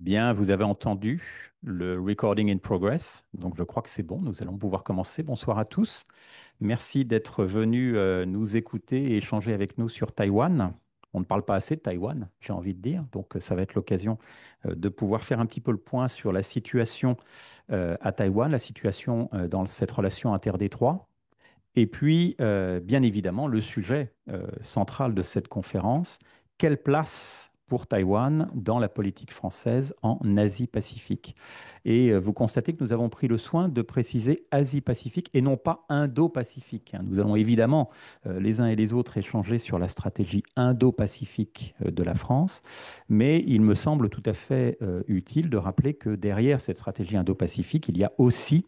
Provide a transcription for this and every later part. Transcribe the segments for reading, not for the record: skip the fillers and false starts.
Bien, vous avez entendu le recording in progress, donc je crois que c'est bon, nous allons pouvoir commencer. Bonsoir à tous. Merci d'être venus nous écouter et échanger avec nous sur Taïwan. On ne parle pas assez de Taïwan, j'ai envie de dire, donc ça va être l'occasion de pouvoir faire un petit peu le point sur la situation à Taïwan, la situation dans cette relation interdétroit. Et puis, bien évidemment, le sujet central de cette conférence, quelle place pour Taïwan dans la politique française en Asie-Pacifique? Et vous constatez que nous avons pris le soin de préciser Asie-Pacifique et non pas Indo-Pacifique, hein. Nous allons évidemment, les uns et les autres, échanger sur la stratégie Indo-Pacifique de la France, mais il me semble tout à fait utile de rappeler que derrière cette stratégie Indo-Pacifique, il y a aussi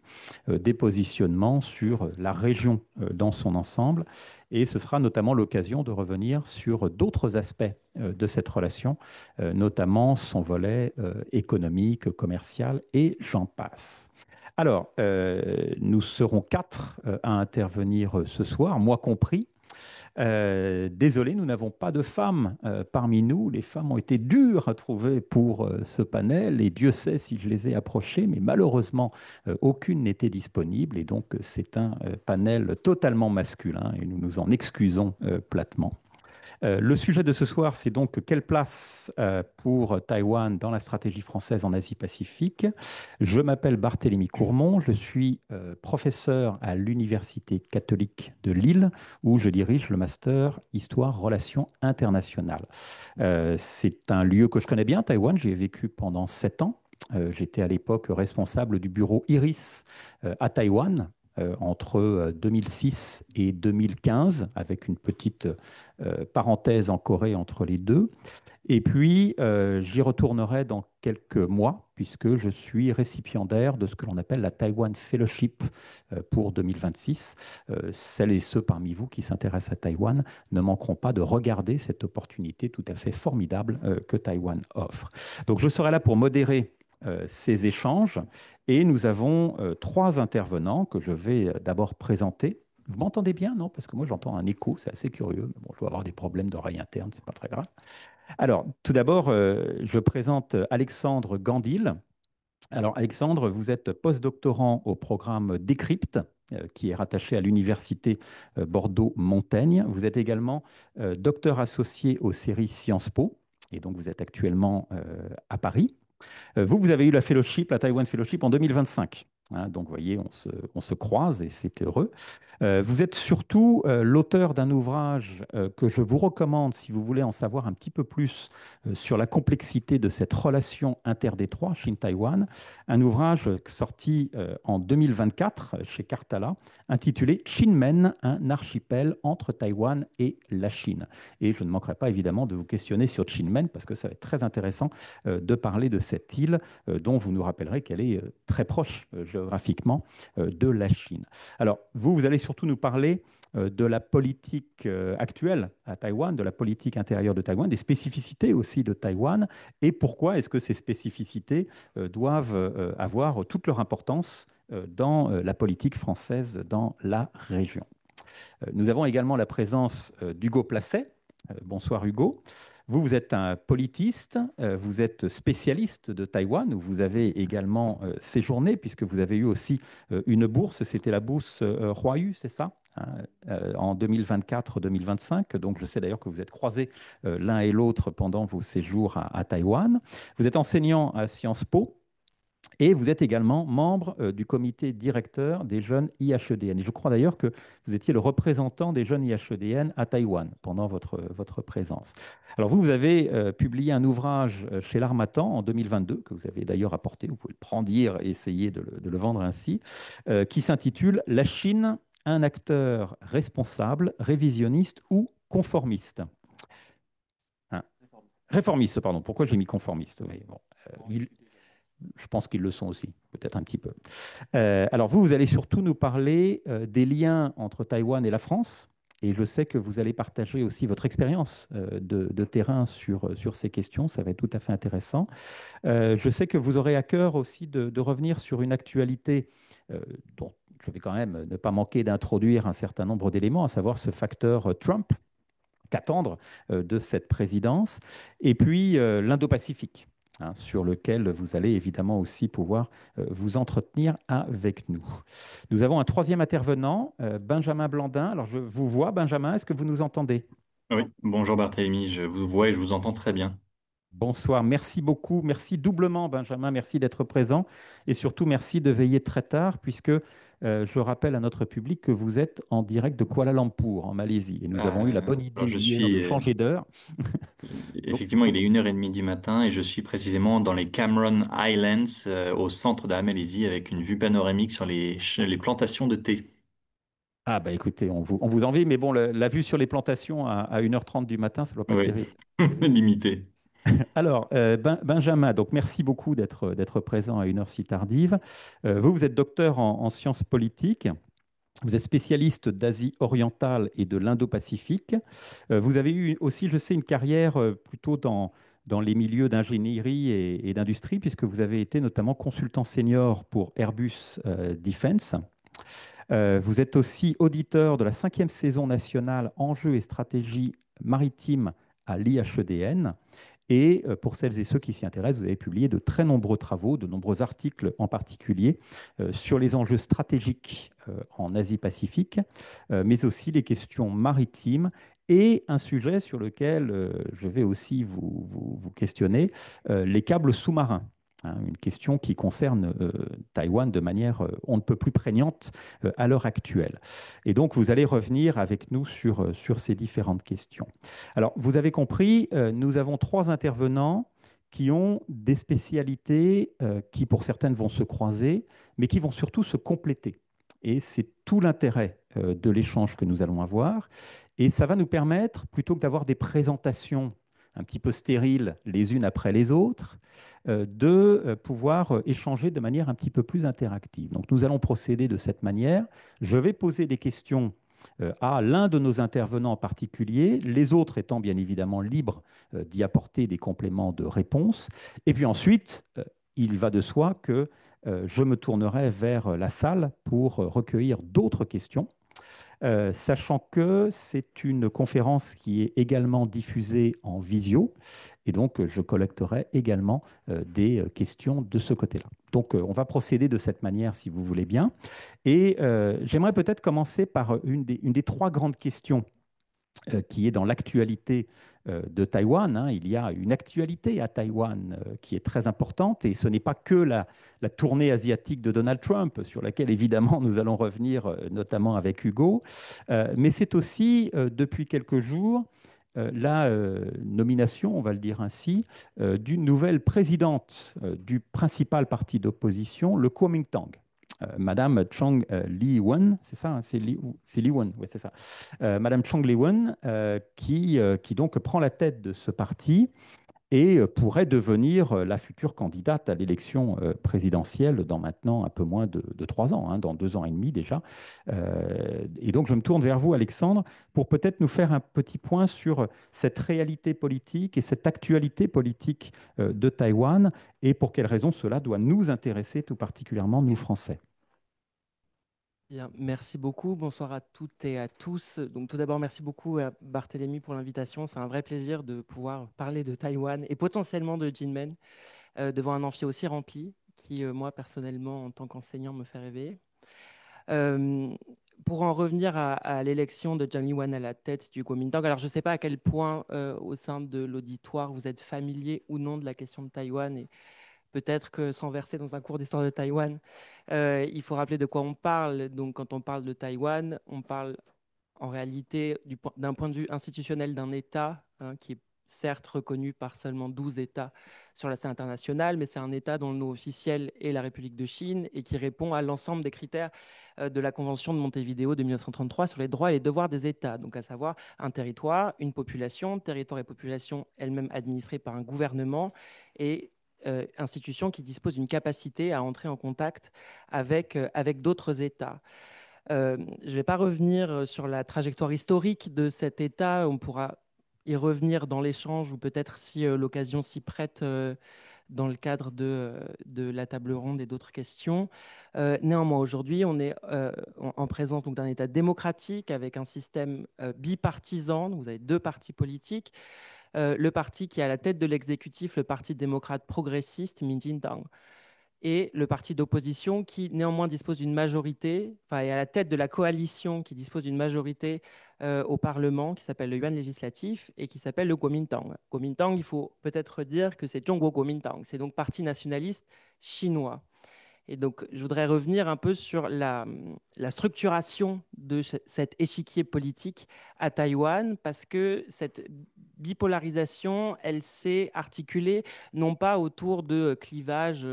des positionnements sur la région dans son ensemble. Et ce sera notamment l'occasion de revenir sur d'autres aspects de cette relation, notamment son volet économique, commercial, et j'en passe. Alors, nous serons quatre à intervenir ce soir, moi compris. Désolé, nous n'avons pas de femmes parmi nous. Les femmes ont été dures à trouver pour ce panel et Dieu sait si je les ai approchées, mais malheureusement, aucune n'était disponible et donc c'est un panel totalement masculin et nous nous en excusons platement. Le sujet de ce soir, c'est donc quelle place pour Taïwan dans la stratégie française en Asie-Pacifique. Je m'appelle Barthélemy Courmont, je suis professeur à l'Université catholique de Lille, où je dirige le master Histoire Relations internationales. C'est un lieu que je connais bien, Taïwan, j'y ai vécu pendant 7 ans. J'étais à l'époque responsable du bureau IRIS à Taïwan, entre 2006 et 2015, avec une petite parenthèse en Corée entre les deux. Et puis, j'y retournerai dans quelques mois, puisque je suis récipiendaire de ce que l'on appelle la Taiwan Fellowship pour 2026. Celles et ceux parmi vous qui s'intéressent à Taïwan ne manqueront pas de regarder cette opportunité tout à fait formidable que Taïwan offre. Donc, je serai là pour modérer ces échanges et nous avons trois intervenants que je vais d'abord présenter. Vous m'entendez bien, non? Parce que moi, j'entends un écho, c'est assez curieux. Mais bon, je dois avoir des problèmes d'oreille interne, c'est pas très grave. Alors, tout d'abord, je présente Alexandre Gandil. Alors, Alexandre, vous êtes postdoctorant au programme Décrypte, qui est rattaché à l'université Bordeaux-Montaigne. Vous êtes également docteur associé aux séries Sciences Po, et donc vous êtes actuellement à Paris. Vous avez eu la fellowship, la Taiwan Fellowship en 2025. Hein, donc, vous voyez, on se croise et c'est heureux. Vous êtes surtout l'auteur d'un ouvrage que je vous recommande si vous voulez en savoir un petit peu plus sur la complexité de cette relation interdétroit Chine-Taïwan. Un ouvrage sorti en 2024 chez Cartala, intitulé Chine-Men, un archipel entre Taïwan et la Chine. Et je ne manquerai pas évidemment de vous questionner sur Chine-Men parce que ça va être très intéressant de parler de cette île dont vous nous rappellerez qu'elle est très proche géographiquement de la Chine. Alors, vous allez surtout nous parler de la politique actuelle à Taïwan, de la politique intérieure de Taïwan, des spécificités aussi de Taïwan, et pourquoi est-ce que ces spécificités doivent avoir toute leur importance dans la politique française dans la région. Nous avons également la présence d'Hugo Placet. Bonsoir Hugo. Vous êtes un politiste, vous êtes spécialiste de Taïwan, où vous avez également séjourné, puisque vous avez eu aussi une bourse, c'était la bourse Huayu, c'est ça? Hein, en 2024-2025. Donc, je sais d'ailleurs que vous êtes croisés l'un et l'autre pendant vos séjours à Taïwan. Vous êtes enseignant à Sciences Po. Et vous êtes également membre du comité directeur des jeunes IHEDN. Et je crois d'ailleurs que vous étiez le représentant des jeunes IHEDN à Taïwan pendant votre présence. Alors vous avez publié un ouvrage chez l'Harmattan en 2022, que vous avez d'ailleurs apporté, vous pouvez le brandir et essayer de le vendre ainsi, qui s'intitule «La Chine, un acteur responsable, révisionniste ou conformiste». Hein. Réformiste, pardon. Pourquoi j'ai mis conformiste? Oui, bon, je pense qu'ils le sont aussi, peut-être un petit peu. Alors vous allez surtout nous parler des liens entre Taïwan et la France. Et je sais que vous allez partager aussi votre expérience de terrain sur ces questions. Ça va être tout à fait intéressant. Je sais que vous aurez à cœur aussi de revenir sur une actualité dont je vais quand même ne pas manquer d'introduire un certain nombre d'éléments, à savoir ce facteur Trump, qu'attendre de cette présidence, et puis l'Indo-Pacifique. hein, sur lequel vous allez évidemment aussi pouvoir vous entretenir avec nous. Nous avons un troisième intervenant, Benjamin Blandin. Alors, je vous vois, Benjamin, est-ce que vous nous entendez? Oui, bonjour Barthélemy, je vous vois et je vous entends très bien. Bonsoir, merci beaucoup, merci doublement Benjamin, merci d'être présent et surtout merci de veiller très tard puisque je rappelle à notre public que vous êtes en direct de Kuala Lumpur en Malaisie et nous avons eu la bonne Alors idée je hier de suis, changer d'heure. Donc, effectivement, il est 1h30 du matin et je suis précisément dans les Cameron Highlands, au centre de la Malaisie, avec une vue panoramique sur les plantations de thé. ah bah écoutez, on vous envie, mais bon, la vue sur les plantations à 1h30 du matin, ça ne doit pas être Oui, terrible. limité. Alors, Benjamin, donc merci beaucoup d'être présent à une heure si tardive. Vous êtes docteur en sciences politiques. Vous êtes spécialiste d'Asie orientale et de l'Indo-Pacifique. Vous avez eu aussi, je sais, une carrière plutôt dans les milieux d'ingénierie et d'industrie, puisque vous avez été notamment consultant senior pour Airbus Defence. Vous êtes aussi auditeur de la cinquième saison nationale Enjeux et stratégie maritime à l'IHEDN. Et pour celles et ceux qui s'y intéressent, vous avez publié de très nombreux travaux, de nombreux articles en particulier sur les enjeux stratégiques en Asie-Pacifique, mais aussi les questions maritimes et un sujet sur lequel je vais aussi vous questionner, les câbles sous-marins. Hein, une question qui concerne Taïwan de manière on ne peut plus prégnante à l'heure actuelle. Et donc, vous allez revenir avec nous sur ces différentes questions. Alors, vous avez compris, nous avons trois intervenants qui ont des spécialités qui, pour certaines, vont se croiser, mais qui vont surtout se compléter. Et c'est tout l'intérêt de l'échange que nous allons avoir. Et ça va nous permettre, plutôt que d'avoir des présentations un petit peu stériles les unes après les autres, de pouvoir échanger de manière un petit peu plus interactive. Donc, nous allons procéder de cette manière. Je vais poser des questions à l'un de nos intervenants en particulier, les autres étant bien évidemment libres d'y apporter des compléments de réponse. Et puis ensuite, il va de soi que je me tournerai vers la salle pour recueillir d'autres questions. Sachant que c'est une conférence qui est également diffusée en visio, et donc je collecterai également des questions de ce côté-là. Donc on va procéder de cette manière si vous voulez bien. Et j'aimerais peut-être commencer par une des trois grandes questions qui est dans l'actualité de Taïwan. Hein. Il y a une actualité à Taïwan qui est très importante et ce n'est pas que la tournée asiatique de Donald Trump, sur laquelle évidemment nous allons revenir notamment avec Hugo, mais c'est aussi depuis quelques jours la nomination, on va le dire ainsi, d'une nouvelle présidente du principal parti d'opposition, le Kuomintang. Madame Chang Li-wen, c'est ça, hein, c'est Li-wen, ouais, c'est ça. Madame Chang Li-wen, qui donc prend la tête de ce parti et pourrait devenir la future candidate à l'élection présidentielle dans maintenant un peu moins de 3 ans, hein, dans 2 ans et demi déjà. Et donc je me tourne vers vous, Alexandre, pour peut-être nous faire un petit point sur cette réalité politique et cette actualité politique de Taïwan et pour quelles raisons cela doit nous intéresser tout particulièrement, nous Français. Bien, merci beaucoup. Bonsoir à toutes et à tous. Donc, tout d'abord, merci beaucoup à Barthélémy pour l'invitation. C'est un vrai plaisir de pouvoir parler de Taïwan et potentiellement de Jinmen devant un amphi aussi rempli qui, moi, personnellement, en tant qu'enseignant, me fait rêver. Euh, pour en revenir à l'élection de Zhang Liwen à la tête du Kuomintang, alors je ne sais pas à quel point au sein de l'auditoire vous êtes familier ou non de la question de Taïwan et peut-être que sans verser dans un cours d'histoire de Taïwan, il faut rappeler de quoi on parle. Donc, quand on parle de Taïwan, on parle en réalité d'un point de vue institutionnel d'un État hein, qui est certes reconnu par seulement 12 États sur la scène internationale, mais c'est un État dont le nom officiel est la République de Chine et qui répond à l'ensemble des critères de la Convention de Montevideo de 1933 sur les droits et les devoirs des États, donc à savoir un territoire, une population, territoire et population elle-même administrée par un gouvernement et institutions qui disposent d'une capacité à entrer en contact avec d'autres États. Je ne vais pas revenir sur la trajectoire historique de cet État. On pourra y revenir dans l'échange ou peut-être si l'occasion s'y prête dans le cadre de la table ronde et d'autres questions. Néanmoins, aujourd'hui, on est en présence donc, d'un État démocratique avec un système bipartisan. Vous avez deux partis politiques le parti qui est à la tête de l'exécutif, le Parti démocrate progressiste, Kuomintang, et le parti d'opposition qui néanmoins dispose d'une majorité, enfin est à la tête de la coalition qui dispose d'une majorité au Parlement, qui s'appelle le Yuan législatif et qui s'appelle le Kuomintang. Kuomintang, il faut peut-être dire que c'est Zhongguo Kuomintang, c'est donc parti nationaliste chinois. Et donc, je voudrais revenir un peu sur la structuration de cet échiquier politique à Taïwan, parce que cette bipolarisation, elle s'est articulée non pas autour de clivages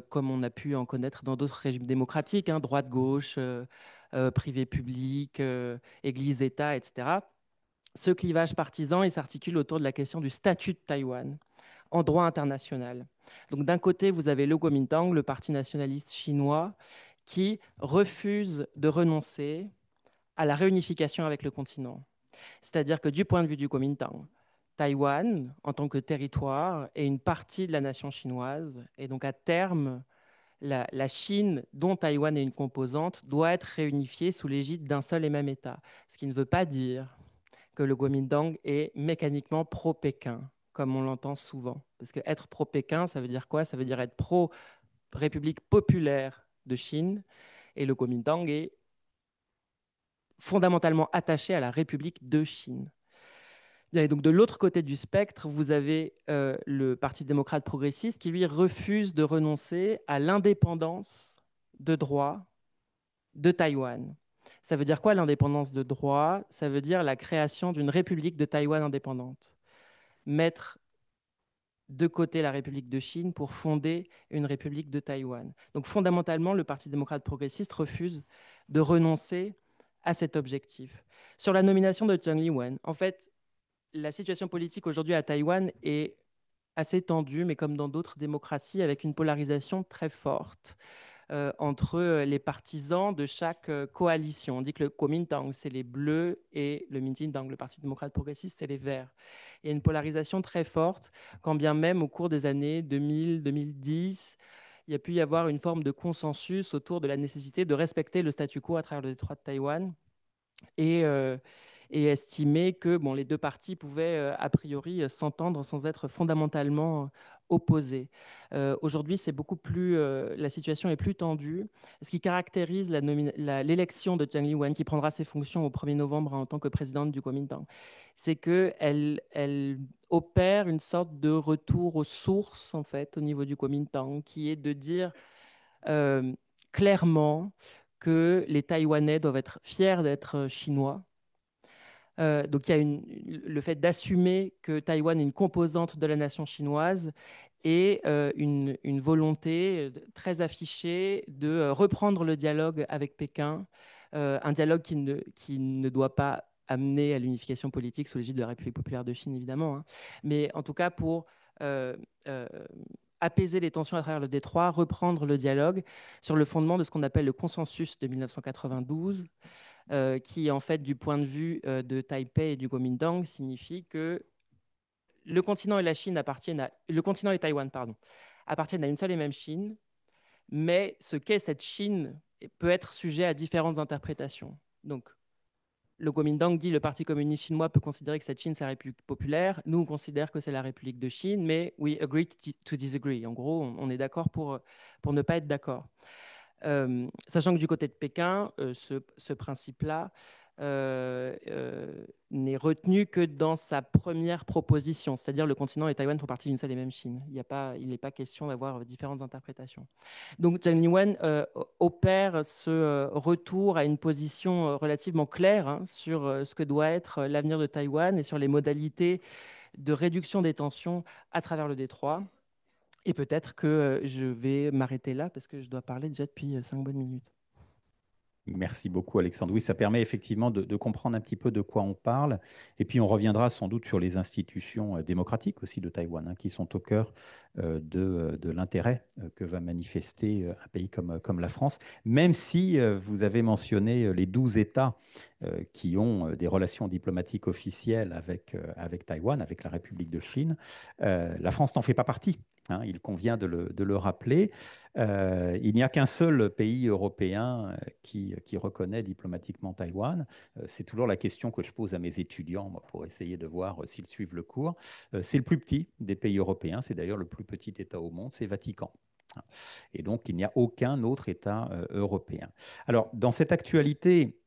comme on a pu en connaître dans d'autres régimes démocratiques, hein, droite-gauche, privé-public, Église-État, etc. Ce clivage partisan, il s'articule autour de la question du statut de Taïwan en droit international. Donc d'un côté, vous avez le Kuomintang, le parti nationaliste chinois, qui refuse de renoncer à la réunification avec le continent. C'est-à-dire que du point de vue du Kuomintang, Taïwan, en tant que territoire, est une partie de la nation chinoise, et donc à terme, la Chine, dont Taïwan est une composante, doit être réunifiée sous l'égide d'un seul et même État. Ce qui ne veut pas dire que le Kuomintang est mécaniquement pro-Pékin, comme on l'entend souvent. Parce que être pro-Pékin, ça veut dire quoi? Ça veut dire être pro-République populaire de Chine. Et le Kuomintang est fondamentalement attaché à la République de Chine. Et donc de l'autre côté du spectre, vous avez le Parti démocrate progressiste qui, lui, refuse de renoncer à l'indépendance de droit de Taïwan. Ça veut dire quoi l'indépendance de droit? Ça veut dire la création d'une République de Taïwan indépendante. Mettre de côté la République de Chine pour fonder une République de Taïwan. Donc fondamentalement, le Parti démocrate progressiste refuse de renoncer à cet objectif. Sur la nomination de Zheng Liwen, en fait, la situation politique aujourd'hui à Taïwan est assez tendue, mais comme dans d'autres démocraties, avec une polarisation très forte entre les partisans de chaque coalition. On dit que le Kuomintang, c'est les Bleus, et le Kuomintang, le Parti démocrate progressiste, c'est les Verts. Il y a une polarisation très forte, quand bien même au cours des années 2000-2010, il y a pu y avoir une forme de consensus autour de la nécessité de respecter le statu quo à travers le détroit de Taïwan et, et estimer que bon, les deux parties pouvaient a priori s'entendre sans être fondamentalement opposées. Aujourd'hui, c'est beaucoup plus, la situation est plus tendue. Ce qui caractérise l'élection de Zhang Liwen, qui prendra ses fonctions au 1er novembre en tant que présidente du Kuomintang, c'est qu'elle opère une sorte de retour aux sources, en fait, au niveau du Kuomintang, qui est de dire euh, clairement que les Taïwanais doivent être fiers d'être chinois. Donc il y a le fait d'assumer que Taïwan est une composante de la nation chinoise et une volonté très affichée de reprendre le dialogue avec Pékin, un dialogue qui ne doit pas amener à l'unification politique sous l'égide de la République populaire de Chine, évidemment, hein, mais en tout cas pour euh, euh, apaiser les tensions à travers le détroit, reprendre le dialogue sur le fondement de ce qu'on appelle le consensus de 1992, qui, en fait, du point de vue de Taipei et du Kuomintang, signifie que le continent et la Chine le continent et Taïwan, pardon, appartiennent à une seule et même Chine, mais ce qu'est cette Chine peut être sujet à différentes interprétations. Donc, le Kuomintang dit le Parti communiste chinois peut considérer que cette Chine, c'est la République populaire. Nous, on considère que c'est la République de Chine, mais we agree to disagree. En gros, on est d'accord pour ne pas être d'accord. Sachant que du côté de Pékin, ce principe-là n'est retenu que dans sa première proposition, c'est-à-dire le continent et Taïwan font partie d'une seule et même Chine. Il n'est pas question d'avoir différentes interprétations. Donc Zhang Liwen opère ce retour à une position relativement claire, hein, sur ce que doit être l'avenir de Taïwan et sur les modalités de réduction des tensions à travers le détroit. Et peut-être que je vais m'arrêter là parce que je dois parler déjà depuis 5 bonnes minutes. Merci beaucoup, Alexandre. Oui, ça permet effectivement de comprendre un petit peu de quoi on parle. Et puis, on reviendra sans doute sur les institutions démocratiques aussi de Taïwan, hein, qui sont au cœur de l'intérêt que va manifester un pays comme la France, même si vous avez mentionné les 12 États qui ont des relations diplomatiques officielles avec Taïwan, avec la République de Chine. La France n'en fait pas partie. hein, il convient de le rappeler. Il n'y a qu'un seul pays européen qui reconnaît diplomatiquement Taïwan. C'est toujours la question que je pose à mes étudiants moi, pour essayer de voir s'ils suivent le cours. C'est le plus petit des pays européens, c'est d'ailleurs le plus petit État au monde, c'est Vatican. Et donc, il n'y a aucun autre État européen. Alors, dans cette actualité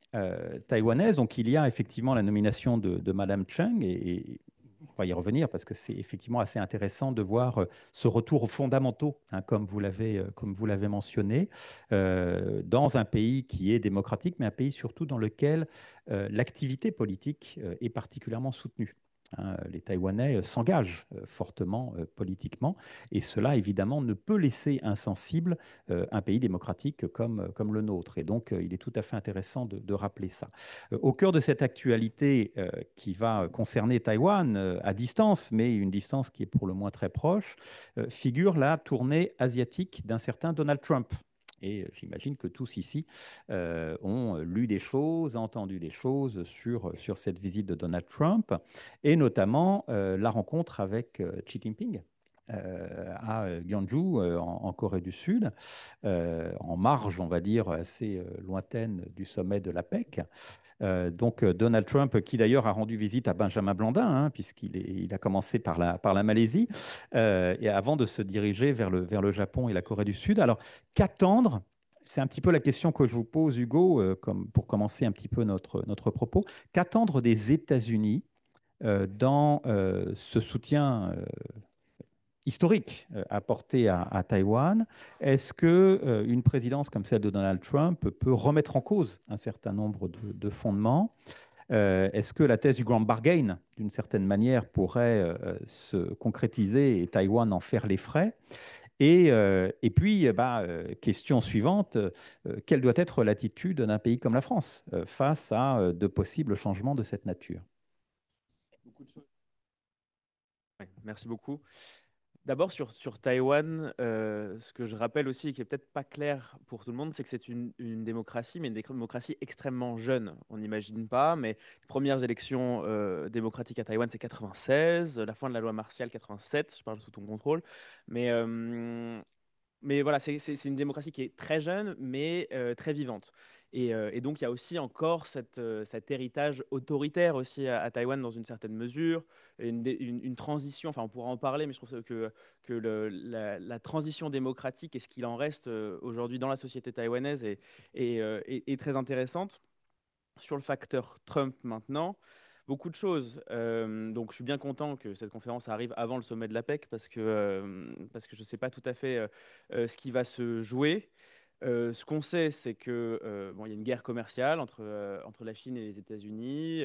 taïwanaise, donc, il y a effectivement la nomination de Madame Cheng, et on va y revenir parce que c'est effectivement assez intéressant de voir ce retour aux fondamentaux, hein, comme vous l'avez mentionné, dans un pays qui est démocratique, mais un pays surtout dans lequel l'activité politique est particulièrement soutenue. Hein. Les Taïwanais s'engagent fortement politiquement et cela, évidemment, ne peut laisser insensible un pays démocratique comme le nôtre. Et donc, il est tout à fait intéressant de rappeler ça. Au cœur de cette actualité qui va concerner Taïwan à distance, mais une distance qui est pour le moins très proche, figure la tournée asiatique d'un certain Donald Trump. Et j'imagine que tous ici ont lu des choses, entendu des choses sur cette visite de Donald Trump, et notamment la rencontre avec Xi Jinping à Gyeongju, en Corée du Sud, en marge, on va dire, assez lointaine du sommet de l'APEC. Donc Donald Trump, qui d'ailleurs a rendu visite à Benjamin Blandin, hein, il a commencé par la Malaisie, et avant de se diriger vers le Japon et la Corée du Sud. Alors, qu'attendre? C'est un petit peu la question que je vous pose, Hugo, comme pour commencer un petit peu notre propos. Qu'attendre des États-Unis dans ce soutien historique apporté à Taïwan? Est-ce que une présidence comme celle de Donald Trump peut remettre en cause un certain nombre de fondements? Est-ce que la thèse du grand bargain, d'une certaine manière, pourrait se concrétiser et Taïwan en faire les frais? Et puis, question suivante, quelle doit être l'attitude d'un pays comme la France face à de possibles changements de cette nature? Beaucoup de choses. Ouais, merci beaucoup. D'abord, sur Taïwan, ce que je rappelle aussi, et qui est peut-être pas clair pour tout le monde, c'est que c'est une démocratie, mais une démocratie extrêmement jeune. On n'imagine pas, mais les premières élections démocratiques à Taïwan, c'est 96, la fin de la loi martiale 87, je parle sous ton contrôle. Mais, euh, mais voilà, c'est une démocratie qui est très jeune, mais très vivante. Et donc, il y a aussi encore cet héritage autoritaire aussi à Taïwan dans une certaine mesure, une transition, enfin on pourra en parler, mais je trouve que la transition démocratique et ce qu'il en reste aujourd'hui dans la société taïwanaise est très intéressante. Sur le facteur Trump maintenant, beaucoup de choses. Donc je suis bien content que cette conférence arrive avant le sommet de l'APEC parce que je ne sais pas tout à fait ce qui va se jouer. Ce qu'on sait, c'est que bon, il y a une guerre commerciale entre la Chine et les États-Unis.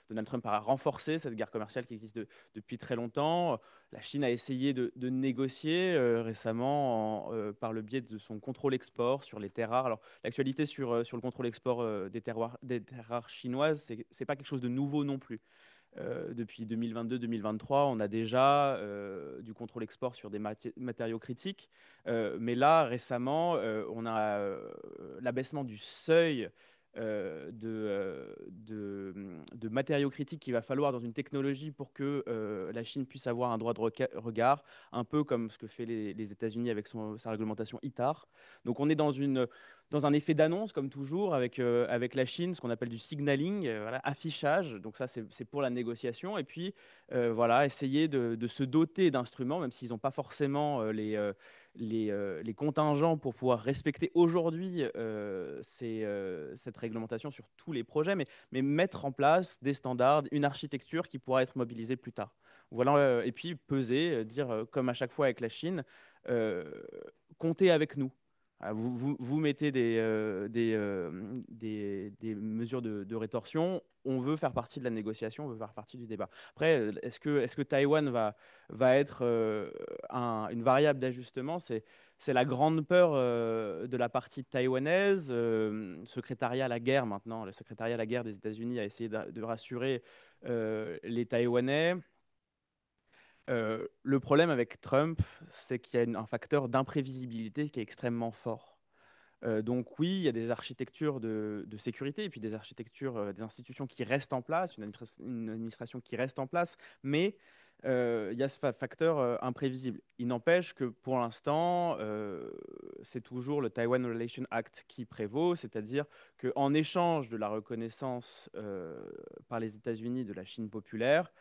Donald Trump a renforcé cette guerre commerciale qui existe depuis très longtemps. La Chine a essayé de négocier récemment par le biais de son contrôle export sur les terres rares. Alors, l'actualité sur le contrôle export des terres rares chinoises, c'est pas quelque chose de nouveau non plus. Depuis 2022-2023, on a déjà du contrôle export sur des matériaux critiques. Mais là, récemment, on a l'abaissement du seuil de matériaux critiques qu'il va falloir dans une technologie pour que la Chine puisse avoir un droit de regard, un peu comme ce que fait les États-Unis avec sa réglementation ITAR. Donc on est dans un effet d'annonce, comme toujours, avec la Chine, ce qu'on appelle du signaling, voilà, affichage. Donc ça, c'est pour la négociation. Et puis, voilà, essayer de se doter d'instruments, même s'ils n'ont pas forcément les contingents pour pouvoir respecter aujourd'hui cette réglementation sur tous les projets, mais mettre en place des standards, une architecture qui pourra être mobilisée plus tard. Voilà, et puis peser, dire, comme à chaque fois avec la Chine, euh, comptez avec nous. Ah, vous mettez des mesures de rétorsion. On veut faire partie de la négociation, on veut faire partie du débat. Après, est-ce que Taïwan va être une variable d'ajustement? C'est la grande peur de la partie taïwanaise. Secrétariat à la guerre maintenant, le secrétariat à la guerre des États-Unis a essayé de rassurer les Taïwanais. Le problème avec Trump, c'est qu'il y a un facteur d'imprévisibilité qui est extrêmement fort. Donc oui, il y a des architectures de sécurité et puis des architectures, des institutions qui restent en place, une administration qui reste en place, mais il y a ce facteur imprévisible. Il n'empêche que pour l'instant, c'est toujours le Taiwan Relation Act qui prévaut, c'est-à-dire qu'en échange de la reconnaissance par les États-Unis de la Chine populaire,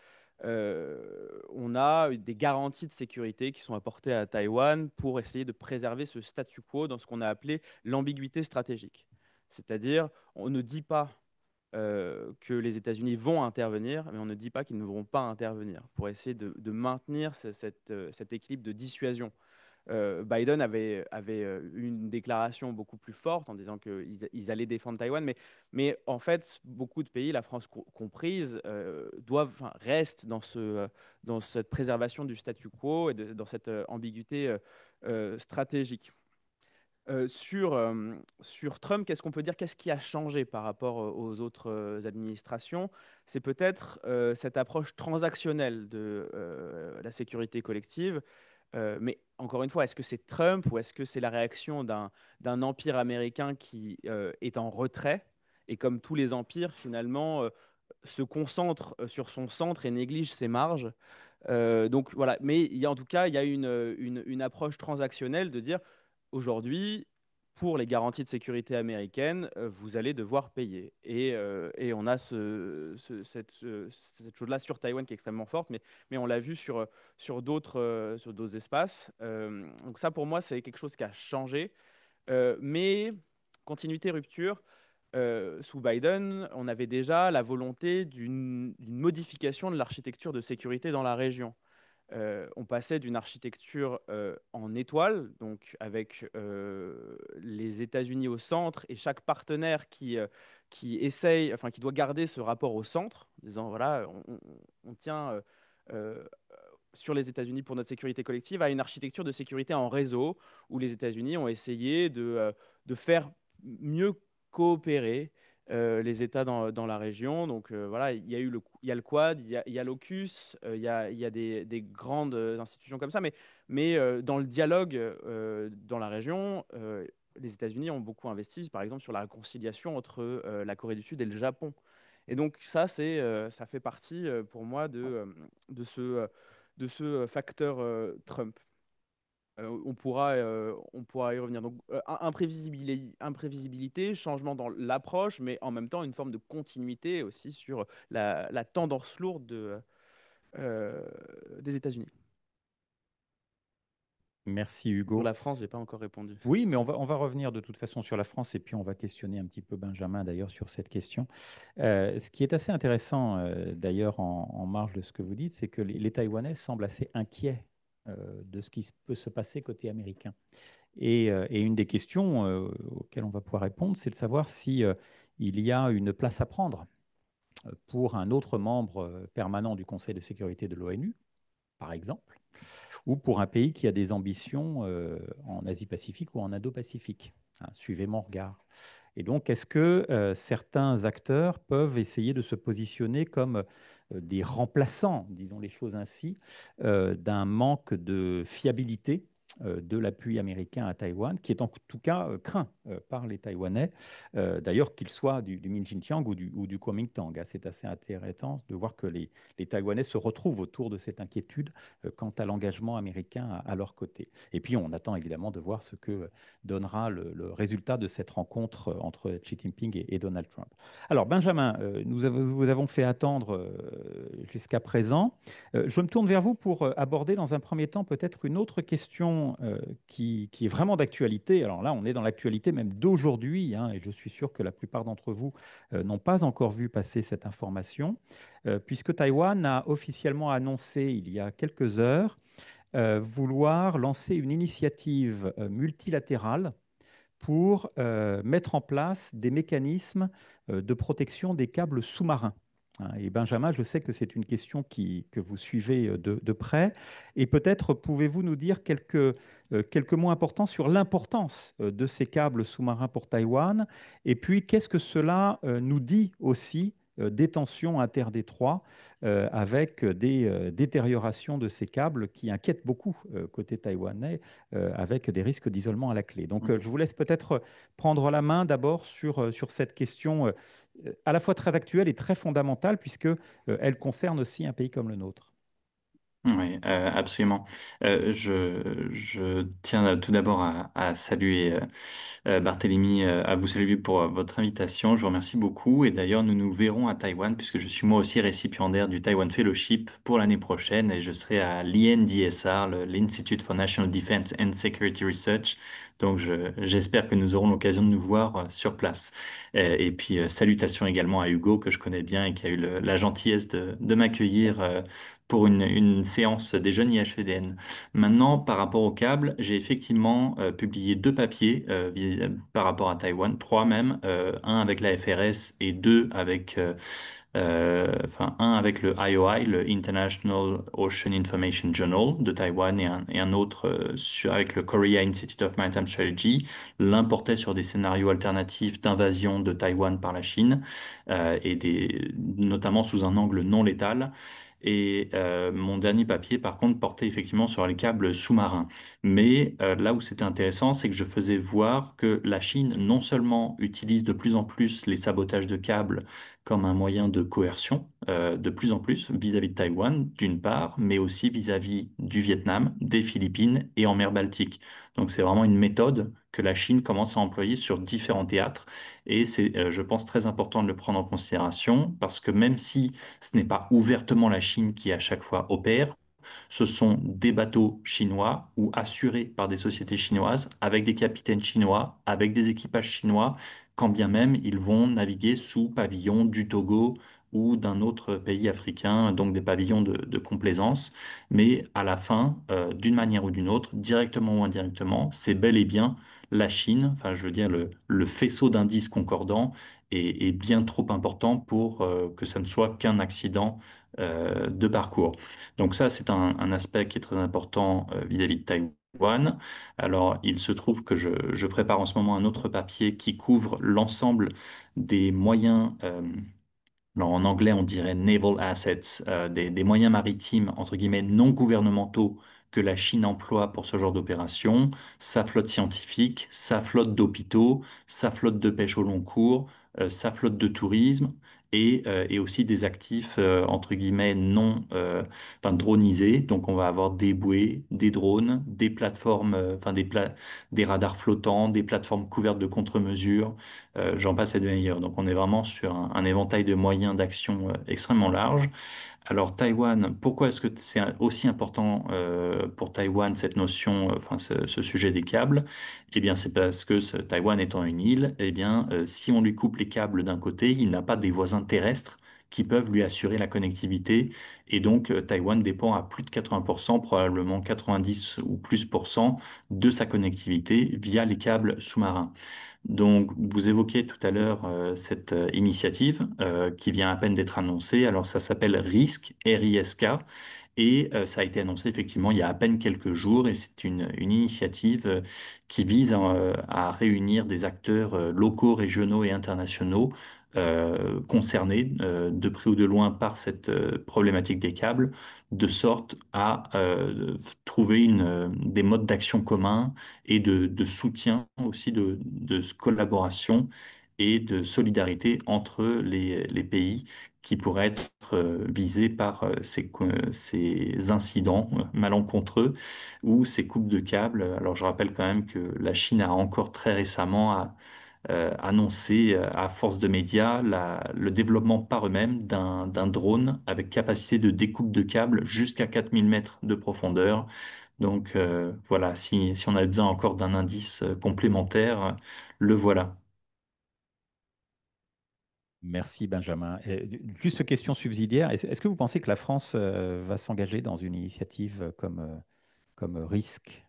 on a des garanties de sécurité qui sont apportées à Taïwan pour essayer de préserver ce statu quo dans ce qu'on a appelé l'ambiguïté stratégique. C'est-à-dire, on ne dit pas que les États-Unis vont intervenir, mais on ne dit pas qu'ils ne vont pas intervenir pour essayer de maintenir cet équilibre de dissuasion. Biden avait une déclaration beaucoup plus forte en disant qu'ils allaient défendre Taïwan, mais en fait, beaucoup de pays, la France comprise, restent dans cette préservation du statu quo et dans cette ambiguïté stratégique. Sur Trump, qu'est-ce qu'on peut dire? Qu'est-ce qui a changé par rapport aux autres administrations? C'est peut-être cette approche transactionnelle de la sécurité collective. Mais encore une fois, est-ce que c'est Trump ou est-ce que c'est la réaction d'un empire américain qui est en retrait et comme tous les empires, finalement, se concentre sur son centre et néglige ses marges? Donc voilà, mais en tout cas, il y a une approche transactionnelle de dire aujourd'hui, pour les garanties de sécurité américaines, vous allez devoir payer. Et on a cette chose-là sur Taïwan qui est extrêmement forte, mais on l'a vu sur d'autres espaces. Donc ça, pour moi, c'est quelque chose qui a changé. Mais continuité, rupture. Sous Biden, on avait déjà la volonté d'une modification de l'architecture de sécurité dans la région. On passait d'une architecture en étoile, donc avec les États-Unis au centre et chaque partenaire qui doit garder ce rapport au centre, en disant voilà, on tient sur les États-Unis pour notre sécurité collective, à une architecture de sécurité en réseau où les États-Unis ont essayé de faire mieux coopérer les États dans la région. Donc voilà, il y a le Quad, il y a l'AUKUS, il y a des grandes institutions comme ça, mais dans le dialogue dans la région, les États-Unis ont beaucoup investi, par exemple, sur la réconciliation entre la Corée du Sud et le Japon. Et donc ça, ça fait partie pour moi de ce facteur Trump. On pourra y revenir. Donc, imprévisibilité, changement dans l'approche, mais en même temps une forme de continuité aussi sur la tendance lourde des États-Unis. Merci Pour Hugo. la France, je n'ai pas encore répondu. Oui, mais on va revenir de toute façon sur la France et puis on va questionner un petit peu Benjamin d'ailleurs sur cette question. Ce qui est assez intéressant d'ailleurs en marge de ce que vous dites, c'est que les Taïwanais semblent assez inquiets de ce qui peut se passer côté américain. Et une des questions auxquelles on va pouvoir répondre, c'est de savoir si il y a une place à prendre pour un autre membre permanent du Conseil de sécurité de l'ONU, par exemple, ou pour un pays qui a des ambitions en Asie-Pacifique ou en Indo-Pacifique. Hein, suivez mon regard. Et donc, est-ce que certains acteurs peuvent essayer de se positionner comme des remplaçants, disons les choses ainsi, d'un manque de fiabilité de l'appui américain à Taïwan, qui est en tout cas craint par les Taïwanais, d'ailleurs qu'il soit du Xinjiang ou du Kuomintang. Hein. C'est assez intéressant de voir que les Taïwanais se retrouvent autour de cette inquiétude quant à l'engagement américain à leur côté. Et puis on attend évidemment de voir ce que donnera le résultat de cette rencontre entre Xi Jinping et Donald Trump. Alors Benjamin, nous avons fait attendre jusqu'à présent. Je me tourne vers vous pour aborder dans un premier temps peut-être une autre question qui est vraiment d'actualité. Alors là, on est dans l'actualité même d'aujourd'hui, hein, et je suis sûr que la plupart d'entre vous n'ont pas encore vu passer cette information, puisque Taïwan a officiellement annoncé il y a quelques heures vouloir lancer une initiative multilatérale pour mettre en place des mécanismes de protection des câbles sous-marins. Hein. Et Benjamin, je sais que c'est une question que vous suivez de près. Et peut-être pouvez-vous nous dire quelques mots importants sur l'importance de ces câbles sous-marins pour Taïwan. Et puis, qu'est-ce que cela nous dit aussi des tensions interdétroits avec des détériorations de ces câbles qui inquiètent beaucoup côté taïwanais avec des risques d'isolement à la clé. Donc, je vous laisse peut-être prendre la main d'abord sur cette question à la fois très actuelle et très fondamentale puisque elle concerne aussi un pays comme le nôtre. Oui, absolument. Je tiens tout d'abord à saluer Barthélemy, à vous saluer pour votre invitation. Je vous remercie beaucoup. Et d'ailleurs, nous nous verrons à Taïwan, puisque je suis moi aussi récipiendaire du Taiwan Fellowship pour l'année prochaine. Et je serai à l'INDSR, l'Institute for National Defense and Security Research. Donc, j'espère que nous aurons l'occasion de nous voir sur place. Et puis, salutations également à Hugo, que je connais bien et qui a eu la gentillesse de m'accueillir pour une séance des jeunes IHEDN. Maintenant, par rapport au câble, j'ai effectivement publié deux papiers par rapport à Taïwan, trois même, un avec la FRS et deux avec, enfin un avec le IOI, le International Ocean Information Journal de Taïwan, et un autre avec le Korea Institute of Maritime Strategy. L'un portait sur des scénarios alternatifs d'invasion de Taïwan par la Chine, notamment sous un angle non létal. Et mon dernier papier, par contre, portait effectivement sur les câbles sous-marins. Mais là où c'était intéressant, c'est que je faisais voir que la Chine non seulement utilise de plus en plus les sabotages de câbles comme un moyen de coercion, de plus en plus vis-à-vis de Taïwan, d'une part, mais aussi vis-à-vis du Vietnam, des Philippines et en mer Baltique. Donc c'est vraiment une méthode que la Chine commence à employer sur différents théâtres. Et c'est, je pense, très important de le prendre en considération parce que même si ce n'est pas ouvertement la Chine qui à chaque fois opère, ce sont des bateaux chinois ou assurés par des sociétés chinoises avec des capitaines chinois, avec des équipages chinois, quand bien même ils vont naviguer sous pavillon du Togo ou d'un autre pays africain, donc des pavillons de complaisance. Mais à la fin, d'une manière ou d'une autre, directement ou indirectement, c'est bel et bien la Chine, enfin je veux dire le faisceau d'indices concordants est bien trop important pour que ça ne soit qu'un accident de parcours. Donc ça, c'est un aspect qui est très important vis-à-vis de Taïwan. Alors, il se trouve que je prépare en ce moment un autre papier qui couvre l'ensemble des moyens alors en anglais, on dirait naval assets, des moyens maritimes, entre guillemets, non gouvernementaux que la Chine emploie pour ce genre d'opération, sa flotte scientifique, sa flotte d'hôpitaux, sa flotte de pêche au long cours, sa flotte de tourisme et aussi des actifs, entre guillemets, non enfin, dronisés. Donc on va avoir des bouées, des drones, des plateformes, enfin des radars flottants, des plateformes couvertes de contre-mesures, j'en passe et de meilleurs. Donc on est vraiment sur un éventail de moyens d'action extrêmement large. Alors Taïwan, pourquoi est-ce que c'est aussi important pour Taïwan cette notion, enfin ce sujet des câbles? Eh bien c'est parce que Taïwan étant une île, eh bien si on lui coupe les câbles d'un côté, il n'a pas des voisins terrestres qui peuvent lui assurer la connectivité. Et donc Taïwan dépend à plus de 80%, probablement 90 ou plus pour cent de sa connectivité via les câbles sous-marins. Donc, vous évoquiez tout à l'heure cette initiative qui vient à peine d'être annoncée. Alors, ça s'appelle RISC, R-I-S-K, et ça a été annoncé effectivement il y a à peine quelques jours. Et c'est une initiative qui vise à réunir des acteurs locaux, régionaux et internationaux concernés de près ou de loin par cette problématique des câbles, de sorte à trouver des modes d'action communs et de soutien aussi de collaboration et de solidarité entre les pays qui pourraient être visés par ces incidents malencontreux ou ces coupes de câbles. Alors je rappelle quand même que la Chine a encore très récemment annoncé à force de médias le développement par eux-mêmes d'un drone avec capacité de découpe de câbles jusqu'à 4000 mètres de profondeur. Donc voilà, si on a besoin encore d'un indice complémentaire, le voilà. Merci Benjamin. Juste question subsidiaire, est-ce que vous pensez que la France va s'engager dans une initiative comme RISC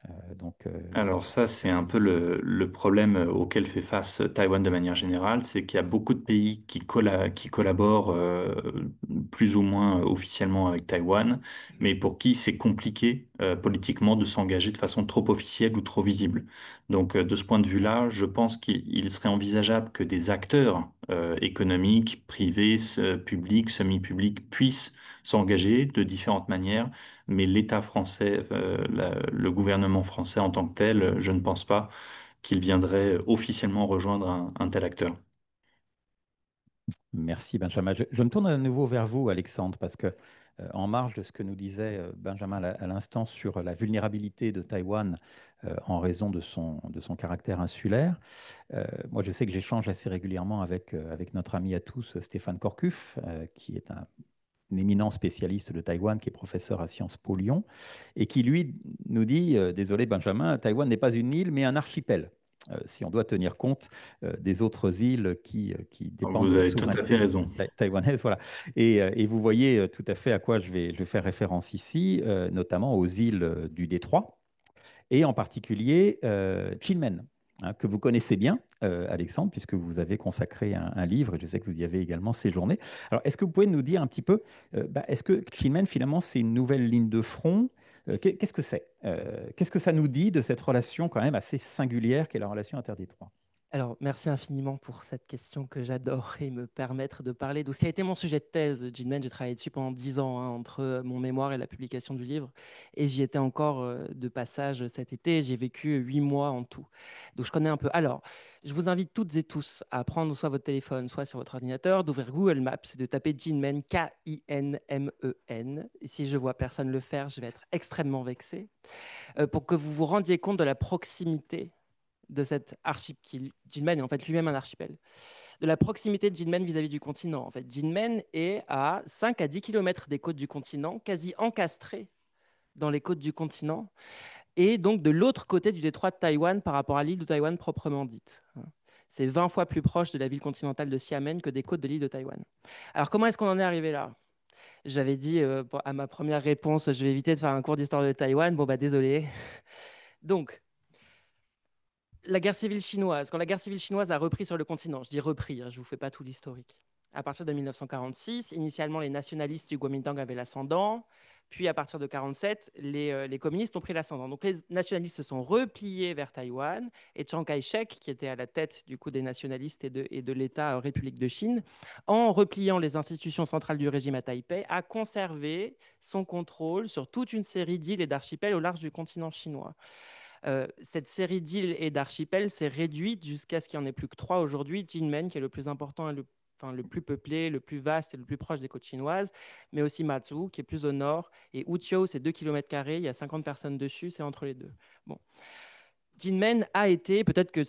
Alors ça, c'est un peu le problème auquel fait face Taïwan de manière générale, c'est qu'il y a beaucoup de pays qui collaborent plus ou moins officiellement avec Taïwan, mais pour qui c'est compliqué politiquement de s'engager de façon trop officielle ou trop visible. Donc de ce point de vue-là, je pense qu'il serait envisageable que des acteurs économiques, privés, publics, semi-publics puissent s'engager de différentes manières, mais l'État français, le gouvernement français en tant que tel, je ne pense pas qu'il viendrait officiellement rejoindre un tel acteur. Merci Benjamin. Je me tourne à nouveau vers vous, Alexandre, parce que en marge de ce que nous disait Benjamin à l'instant sur la vulnérabilité de Taïwan en raison de son caractère insulaire. Moi, je sais que j'échange assez régulièrement avec notre ami à tous, Stéphane Corcuff, qui est un éminent spécialiste de Taïwan, qui est professeur à Sciences Po Lyon, et qui, lui, nous dit, désolé Benjamin, Taïwan n'est pas une île, mais un archipel. Si on doit tenir compte des autres îles qui dépendent Vous de la avez tout à fait souveraineté raison. taïwanaise. Voilà. Et vous voyez tout à fait à quoi je vais faire référence ici, notamment aux îles du Détroit, et en particulier Kinmen, hein, que vous connaissez bien, Alexandre, puisque vous avez consacré un livre, et je sais que vous y avez également séjourné. Alors, est-ce que vous pouvez nous dire un petit peu, est-ce que Kinmen, finalement, c'est une nouvelle ligne de front? Qu'est-ce que c'est? Qu'est-ce que ça nous dit de cette relation quand même assez singulière qu'est la relation interdétroit? Alors, merci infiniment pour cette question que j'adore et me permettre de parler. Donc, ça a été mon sujet de thèse, Jinmen. J'ai travaillé dessus pendant 10 ans, hein, entre mon mémoire et la publication du livre. Et j'y étais encore de passage cet été. J'ai vécu 8 mois en tout. Donc, je connais un peu. Alors, je vous invite toutes et tous à prendre soit votre téléphone, soit sur votre ordinateur, d'ouvrir Google Maps et de taper Jinmen, Kinmen. Et si je vois personne le faire, je vais être extrêmement vexé. Pour que vous vous rendiez compte de la proximité de cet archipel. Jinmen est en fait lui-même un archipel. De la proximité de Jinmen vis-à-vis du continent. En fait, Jinmen est à 5 à 10 km des côtes du continent, quasi encastré dans les côtes du continent, et donc de l'autre côté du détroit de Taïwan par rapport à l'île de Taïwan proprement dite. C'est 20 fois plus proche de la ville continentale de Xiamen que des côtes de l'île de Taïwan. Alors comment est-ce qu'on en est arrivé là? J'avais dit à ma première réponse, je vais éviter de faire un cours d'histoire de Taïwan. Bon, bah désolé. Donc, la guerre civile chinoise, quand la guerre civile chinoise a repris sur le continent, je dis repris, hein, je ne vous fais pas tout l'historique. À partir de 1946, initialement, les nationalistes du Kuomintang avaient l'ascendant, puis à partir de 1947, les communistes ont pris l'ascendant. Donc les nationalistes se sont repliés vers Taïwan, et Chiang Kai-shek, qui était à la tête du coup des nationalistes et de l'État République de Chine, en repliant les institutions centrales du régime à Taipei, a conservé son contrôle sur toute une série d'îles et d'archipels au large du continent chinois. Cette série d'îles et d'archipels s'est réduite jusqu'à ce qu'il n'y en ait plus que 3 aujourd'hui. Jinmen, qui est le plus important et le plus peuplé, le plus vaste et le plus proche des côtes chinoises, mais aussi Matsu, qui est plus au nord, et Uchiu, c'est 2 km², il y a 50 personnes dessus, c'est entre les deux. Bon. Jinmen a été, peut-être que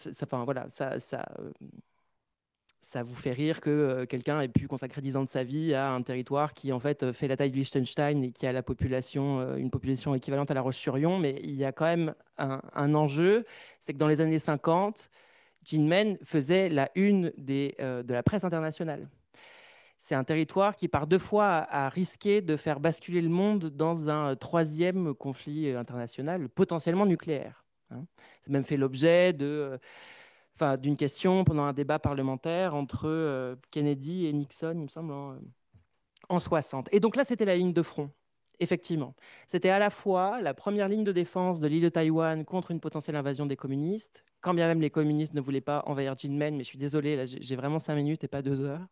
ça vous fait rire que quelqu'un ait pu consacrer 10 ans de sa vie à un territoire qui en fait fait la taille du Liechtenstein et qui a une population équivalente à La Roche-sur-Yon, mais il y a quand même un enjeu, c'est que dans les années 50, Jinmen faisait la une de la presse internationale. C'est un territoire qui, par 2 fois, a risqué de faire basculer le monde dans un troisième conflit international, potentiellement nucléaire. Hein. C'est même fait l'objet d'une question pendant un débat parlementaire entre Kennedy et Nixon, il me semble, en 60. Et donc là, c'était la ligne de front, effectivement. C'était à la fois la première ligne de défense de l'île de Taïwan contre une potentielle invasion des communistes, quand bien même les communistes ne voulaient pas envahir Jinmen, mais je suis désolé, là, j'ai vraiment 5 minutes et pas 2 heures.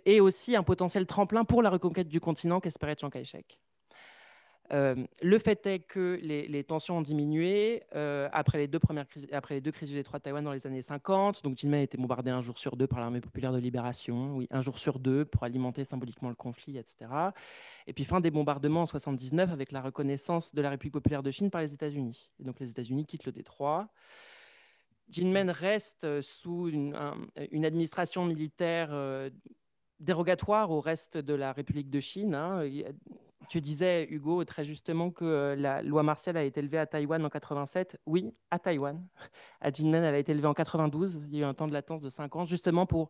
Et aussi un potentiel tremplin pour la reconquête du continent qu'espérait Chiang Kai-shek. Le fait est que les tensions ont diminué après les deux crises du détroit de Taïwan dans les années 50. Donc Jinmen a été bombardé 1 jour sur 2 par l'armée populaire de libération, oui, 1 jour sur 2 pour alimenter symboliquement le conflit, etc. Et puis fin des bombardements en 79 avec la reconnaissance de la République populaire de Chine par les États-Unis. Et donc les États-Unis quittent le détroit. Jinmen reste sous une administration militaire dérogatoire au reste de la République de Chine. Hein. Tu disais, Hugo, très justement que la loi martiale a été élevée à Taïwan en 87. Oui, à Taïwan. À Jinmen, elle a été élevée en 92. Il y a eu un temps de latence de 5 ans, justement pour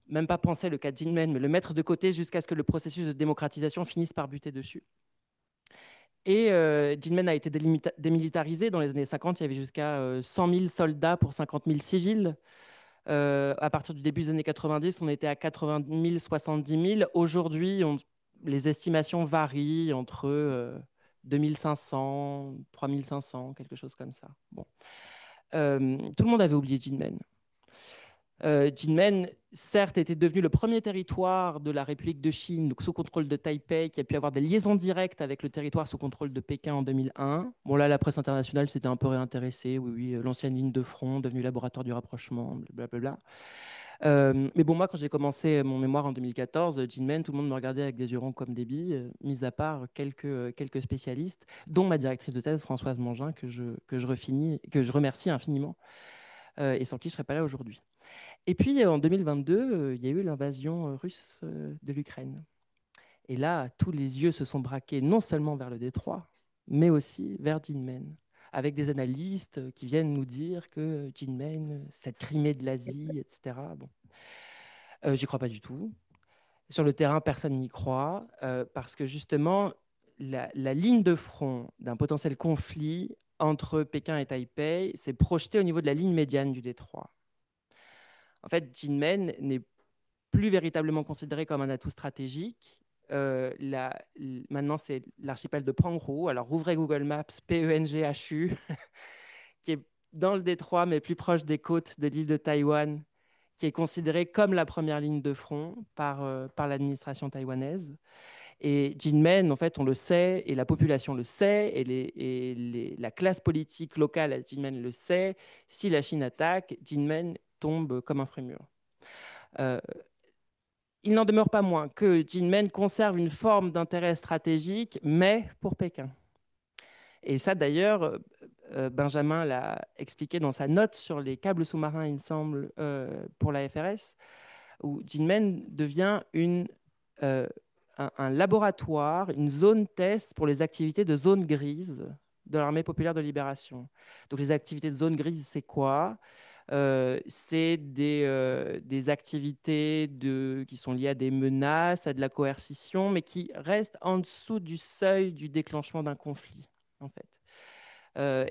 même pas penser le cas de Jinmen, mais le mettre de côté jusqu'à ce que le processus de démocratisation finisse par buter dessus. Et Jinmen a été démilitarisé. Dans les années 50, il y avait jusqu'à 100 000 soldats pour 50 000 civils. À partir du début des années 90, on était à 80 000, 70 000. Aujourd'hui, les estimations varient entre 2500, 3500, quelque chose comme ça. Bon. Tout le monde avait oublié Jinmen. Jinmen, certes, était devenu le premier territoire de la République de Chine, donc sous contrôle de Taipei, qui a pu avoir des liaisons directes avec le territoire sous contrôle de Pékin en 2001. Bon, là, la presse internationale s'était un peu réintéressée. Oui, l'ancienne ligne de front, devenue laboratoire du rapprochement, blablabla. Mais bon, moi, quand j'ai commencé mon mémoire en 2014, Jinmen, tout le monde me regardait avec des yeux ronds comme des billes, mis à part quelques spécialistes, dont ma directrice de thèse, Françoise Mangin, que je remercie infiniment, et sans qui je ne serais pas là aujourd'hui. Et puis, en 2022, il y a eu l'invasion russe de l'Ukraine. Et là, tous les yeux se sont braqués non seulement vers le détroit, mais aussi vers Jinmen, avec des analystes qui viennent nous dire que Jinmen, cette Crimée de l'Asie, etc. Bon, j'y crois pas du tout. Sur le terrain, personne n'y croit, parce que justement, la ligne de front d'un potentiel conflit entre Pékin et Taipei s'est projetée au niveau de la ligne médiane du détroit. En fait, Jinmen n'est plus véritablement considéré comme un atout stratégique. Maintenant, c'est l'archipel de Penghu. Alors, rouvrez Google Maps, Penghu, qui est dans le détroit, mais plus proche des côtes de l'île de Taïwan, qui est considéré comme la première ligne de front par l'administration taïwanaise. Et Jinmen, en fait, on le sait, et la population le sait, et la classe politique locale à Jinmen le sait. Si la Chine attaque, Jinmen tombe comme un frémur. Il n'en demeure pas moins que Jinmen conserve une forme d'intérêt stratégique, mais pour Pékin. Et ça, d'ailleurs, Benjamin l'a expliqué dans sa note sur les câbles sous-marins, il me semble, pour la FRS, où Jinmen devient un laboratoire, une zone test pour les activités de zone grise de l'Armée populaire de libération. Donc les activités de zone grise, c'est quoi? C'est des activités qui sont liées à des menaces, à de la coercition, mais qui restent en dessous du seuil du déclenchement d'un conflit, en fait.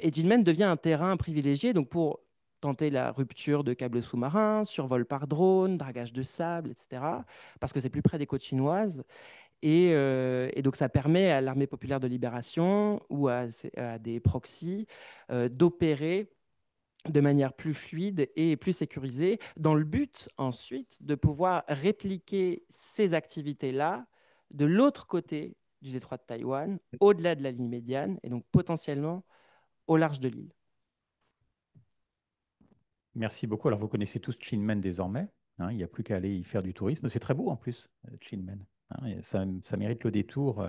Et Jinmen devient un terrain privilégié donc pour tenter la rupture de câbles sous-marins, survol par drone, dragage de sable, etc., parce que c'est plus près des côtes chinoises. Et donc, ça permet à l'Armée populaire de libération ou à des proxys d'opérer de manière plus fluide et plus sécurisée, dans le but ensuite de pouvoir répliquer ces activités-là de l'autre côté du détroit de Taïwan, au-delà de la ligne médiane, et donc potentiellement au large de l'île. Merci beaucoup. Alors, vous connaissez tous Chinmen désormais, hein, il n'y a plus qu'à aller y faire du tourisme. C'est très beau en plus, Chinmen, hein, et ça mérite le détour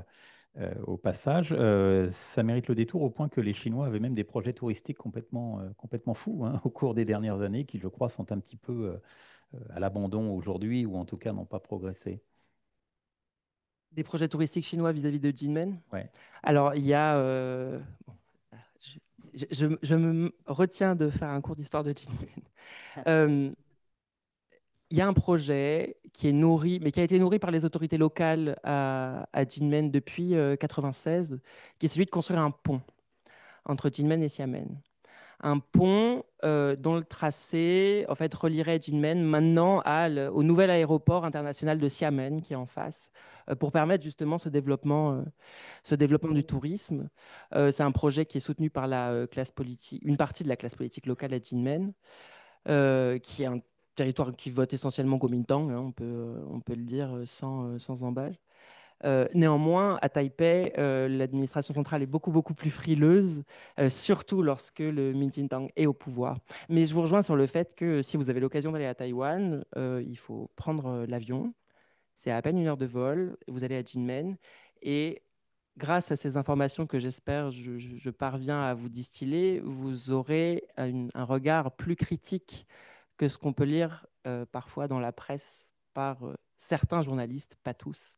au passage. Ça mérite le détour au point que les Chinois avaient même des projets touristiques complètement fous, hein, au cours des dernières années, qui, je crois, sont un petit peu à l'abandon aujourd'hui, ou en tout cas n'ont pas progressé. Des projets touristiques chinois vis-à-vis de Jinmen. Ouais. Alors, il y a... bon, je me retiens de faire un cours d'histoire de Jinmen. Il y a un projet qui est nourri, mais qui a été nourri par les autorités locales à Jinmen depuis 1996, qui est celui de construire un pont entre Jinmen et Xiamen. Un pont dont le tracé en fait, relierait Jinmen maintenant au nouvel aéroport international de Xiamen qui est en face, pour permettre justement ce développement du tourisme. C'est un projet qui est soutenu par une partie de la classe politique locale à Jinmen, qui est un territoire qui vote essentiellement Kuomintang, hein, on peut le dire sans embâche. Néanmoins, à Taipei, l'administration centrale est beaucoup plus frileuse, surtout lorsque le Kuomintang est au pouvoir. Mais je vous rejoins sur le fait que si vous avez l'occasion d'aller à Taïwan, il faut prendre l'avion. C'est à peine 1 heure de vol. Vous allez à Jinmen. Et grâce à ces informations que j'espère je parviens à vous distiller, vous aurez un regard plus critique que ce qu'on peut lire parfois dans la presse par certains journalistes, pas tous,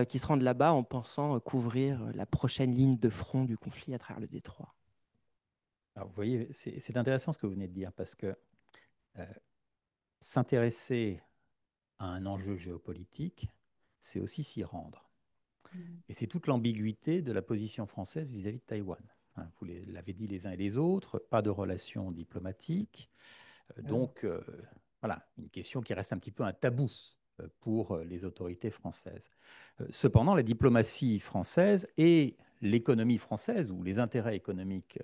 qui se rendent là-bas en pensant couvrir la prochaine ligne de front du conflit à travers le détroit. Alors, vous voyez, c'est intéressant ce que vous venez de dire, parce que euh, s'intéresser à un enjeu géopolitique, c'est aussi s'y rendre. Et c'est toute l'ambiguïté de la position française vis-à-vis de Taïwan. Hein, vous l'avez dit les uns et les autres, pas de relations diplomatiques. Donc, voilà, une question qui reste un petit peu un tabou pour les autorités françaises. Cependant, la diplomatie française et l'économie française, ou les intérêts économiques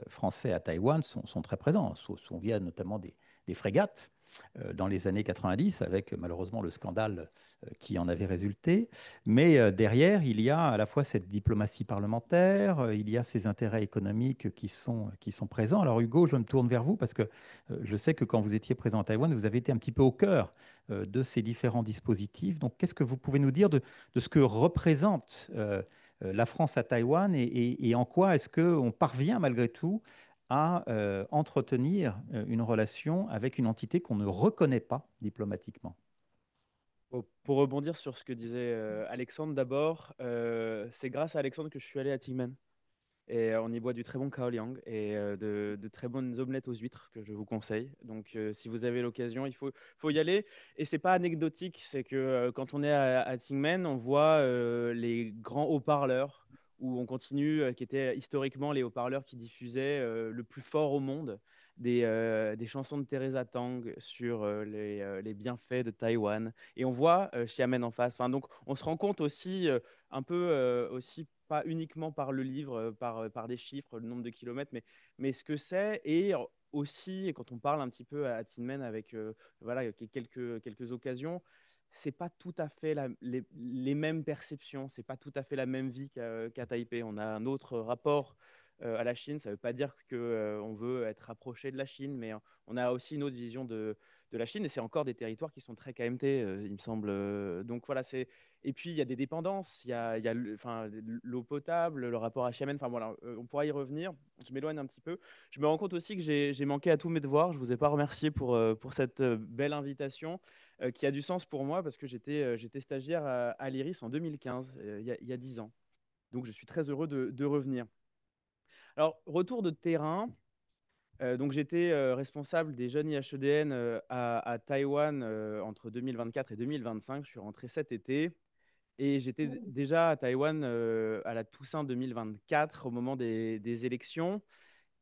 français à Taïwan sont très présents, via notamment des frégates dans les années 90, avec malheureusement le scandale qui en avait résulté. Mais derrière, il y a à la fois cette diplomatie parlementaire, il y a ces intérêts économiques qui sont présents. Alors Hugo, je me tourne vers vous parce que je sais que quand vous étiez présent à Taïwan, vous avez été un petit peu au cœur de ces différents dispositifs. Donc qu'est-ce que vous pouvez nous dire de ce que représente la France à Taïwan et en quoi est-ce qu'on parvient malgré tout à entretenir une relation avec une entité qu'on ne reconnaît pas diplomatiquement? Pour rebondir sur ce que disait Alexandre d'abord, c'est grâce à Alexandre que je suis allé à Tingmen. Et on y boit du très bon kaoliang et de très bonnes omelettes aux huîtres que je vous conseille. Donc, si vous avez l'occasion, faut y aller. Et c'est pas anecdotique, c'est que quand on est à Tingmen, on voit les grands haut-parleurs où on continue, qui étaient historiquement les haut-parleurs qui diffusaient le plus fort au monde des chansons de Teresa Tang sur les bienfaits de Taïwan. Et on voit Xiamen en face. Enfin, donc, on se rend compte aussi un peu aussi pas uniquement par le livre, par des chiffres, le nombre de kilomètres, mais ce que c'est. Et aussi, quand on parle un petit peu à Tinmen avec voilà, quelques occasions, c'est pas tout à fait les mêmes perceptions, c'est pas tout à fait la même vie qu'à Taipei. On a un autre rapport à la Chine. Ça veut pas dire que on veut être rapproché de la Chine, mais on a aussi une autre vision de la Chine. Et c'est encore des territoires qui sont très KMT, il me semble. Donc voilà, c'est et puis, il y a des dépendances, il y a enfin, l'eau potable, le rapport à Xiamen, enfin voilà, on pourra y revenir. Je m'éloigne un petit peu. Je me rends compte aussi que j'ai manqué à tous mes devoirs. Je ne vous ai pas remercié pour cette belle invitation qui a du sens pour moi parce que j'étais stagiaire à l'IRIS en 2015, il y a 10 ans. Donc, je suis très heureux de revenir. Alors, retour de terrain. Donc, j'étais responsable des jeunes IHEDN à Taïwan entre 2024 et 2025. Je suis rentré cet été. Et j'étais déjà à Taïwan à la Toussaint 2024, au moment des élections.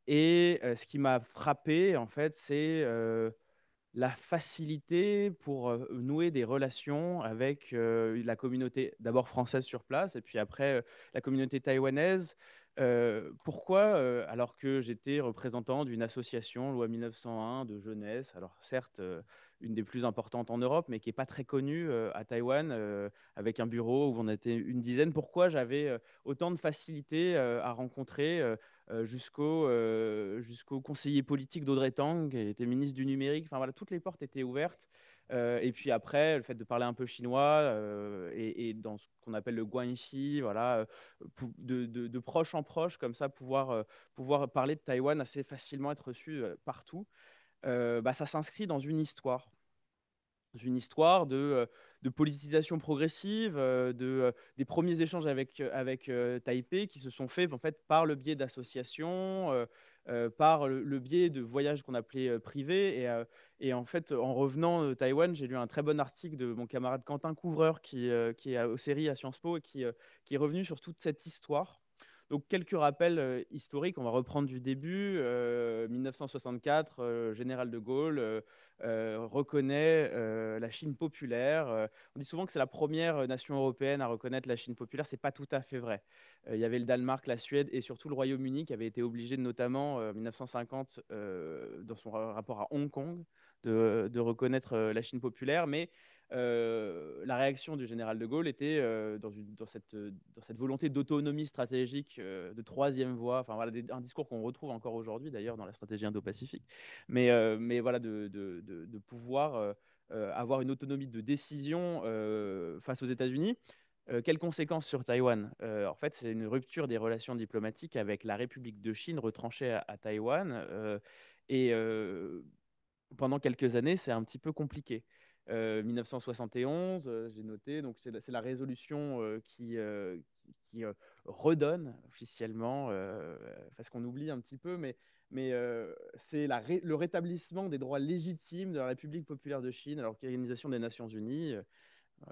Et ce qui m'a frappé, en fait, c'est la facilité pour nouer des relations avec la communauté, d'abord française sur place, et puis après la communauté taïwanaise. Pourquoi alors que j'étais représentant d'une association, loi 1901 de jeunesse, alors certes une des plus importantes en Europe, mais qui n'est pas très connue à Taïwan, avec un bureau où on était une dizaine, pourquoi j'avais autant de facilité à rencontrer jusqu'au conseiller politique d'Audrey Tang, qui était ministre du numérique. Enfin voilà, toutes les portes étaient ouvertes. Et puis après, le fait de parler un peu chinois et dans ce qu'on appelle le guanxi, voilà, de proche en proche, comme ça, pouvoir parler de Taïwan assez facilement, être reçu partout, bah, ça s'inscrit dans une histoire de politisation progressive, des premiers échanges avec Taipei qui se sont faits en fait, par le biais d'associations, par le biais de voyages qu'on appelait privés. Et en fait, en revenant de Taïwan, j'ai lu un très bon article de mon camarade Quentin Couvreur qui est au série à Sciences Po et qui est revenu sur toute cette histoire. Donc, quelques rappels historiques, on va reprendre du début. 1964, général de Gaulle reconnaît la Chine populaire. On dit souvent que c'est la première nation européenne à reconnaître la Chine populaire. Ce n'est pas tout à fait vrai. Il y avait le Danemark, la Suède et surtout le Royaume-Uni qui avait été obligé, notamment en 1950, dans son rapport à Hong Kong, de reconnaître la Chine populaire. Mais la réaction du général de Gaulle était dans cette volonté d'autonomie stratégique de troisième voie, enfin, voilà, un discours qu'on retrouve encore aujourd'hui d'ailleurs dans la stratégie Indo-Pacifique, mais voilà, de pouvoir avoir une autonomie de décision face aux États-Unis. Quelles conséquences sur Taïwan? En fait, c'est une rupture des relations diplomatiques avec la République de Chine retranchée à Taïwan. Et pendant quelques années, c'est un petit peu compliqué. 1971, j'ai noté, donc c'est la résolution qui redonne officiellement, parce qu'on oublie un petit peu, mais c'est le rétablissement des droits légitimes de la République populaire de Chine à l'Organisation des Nations Unies.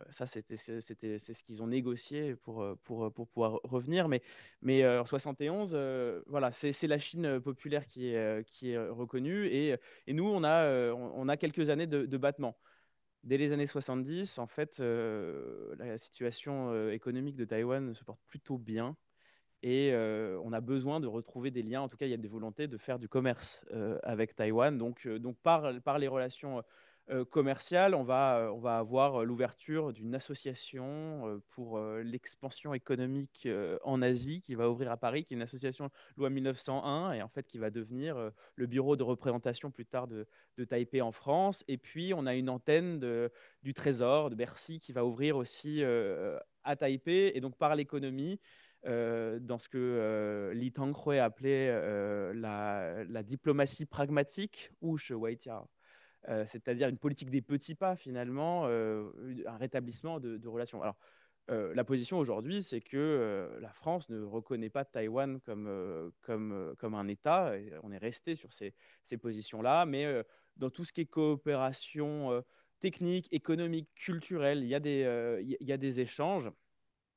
Ça, c'est ce qu'ils ont négocié pour pouvoir revenir. Mais en 71, voilà, c'est la Chine populaire qui est reconnue. Et nous, on a quelques années de battement. Dès les années 70, en fait, la situation économique de Taïwan se porte plutôt bien. Et on a besoin de retrouver des liens. En tout cas, il y a des volontés de faire du commerce avec Taïwan. Donc par les relations commerciales, on va avoir l'ouverture d'une association pour l'expansion économique en Asie qui va ouvrir à Paris, qui est une association loi 1901 et en fait qui va devenir le bureau de représentation plus tard de Taipei en France. Et puis, on a une antenne du Trésor, de Bercy, qui va ouvrir aussi à Taipei. Et donc, par l'économie, dans ce que Li Tanghui appelait la diplomatie pragmatique ou Shewaitia, c'est-à-dire une politique des petits pas finalement, un rétablissement de relations. Alors, la position aujourd'hui, c'est que la France ne reconnaît pas Taïwan comme un État. Et on est resté sur ces positions-là, mais dans tout ce qui est coopération technique, économique, culturelle, il y a des échanges.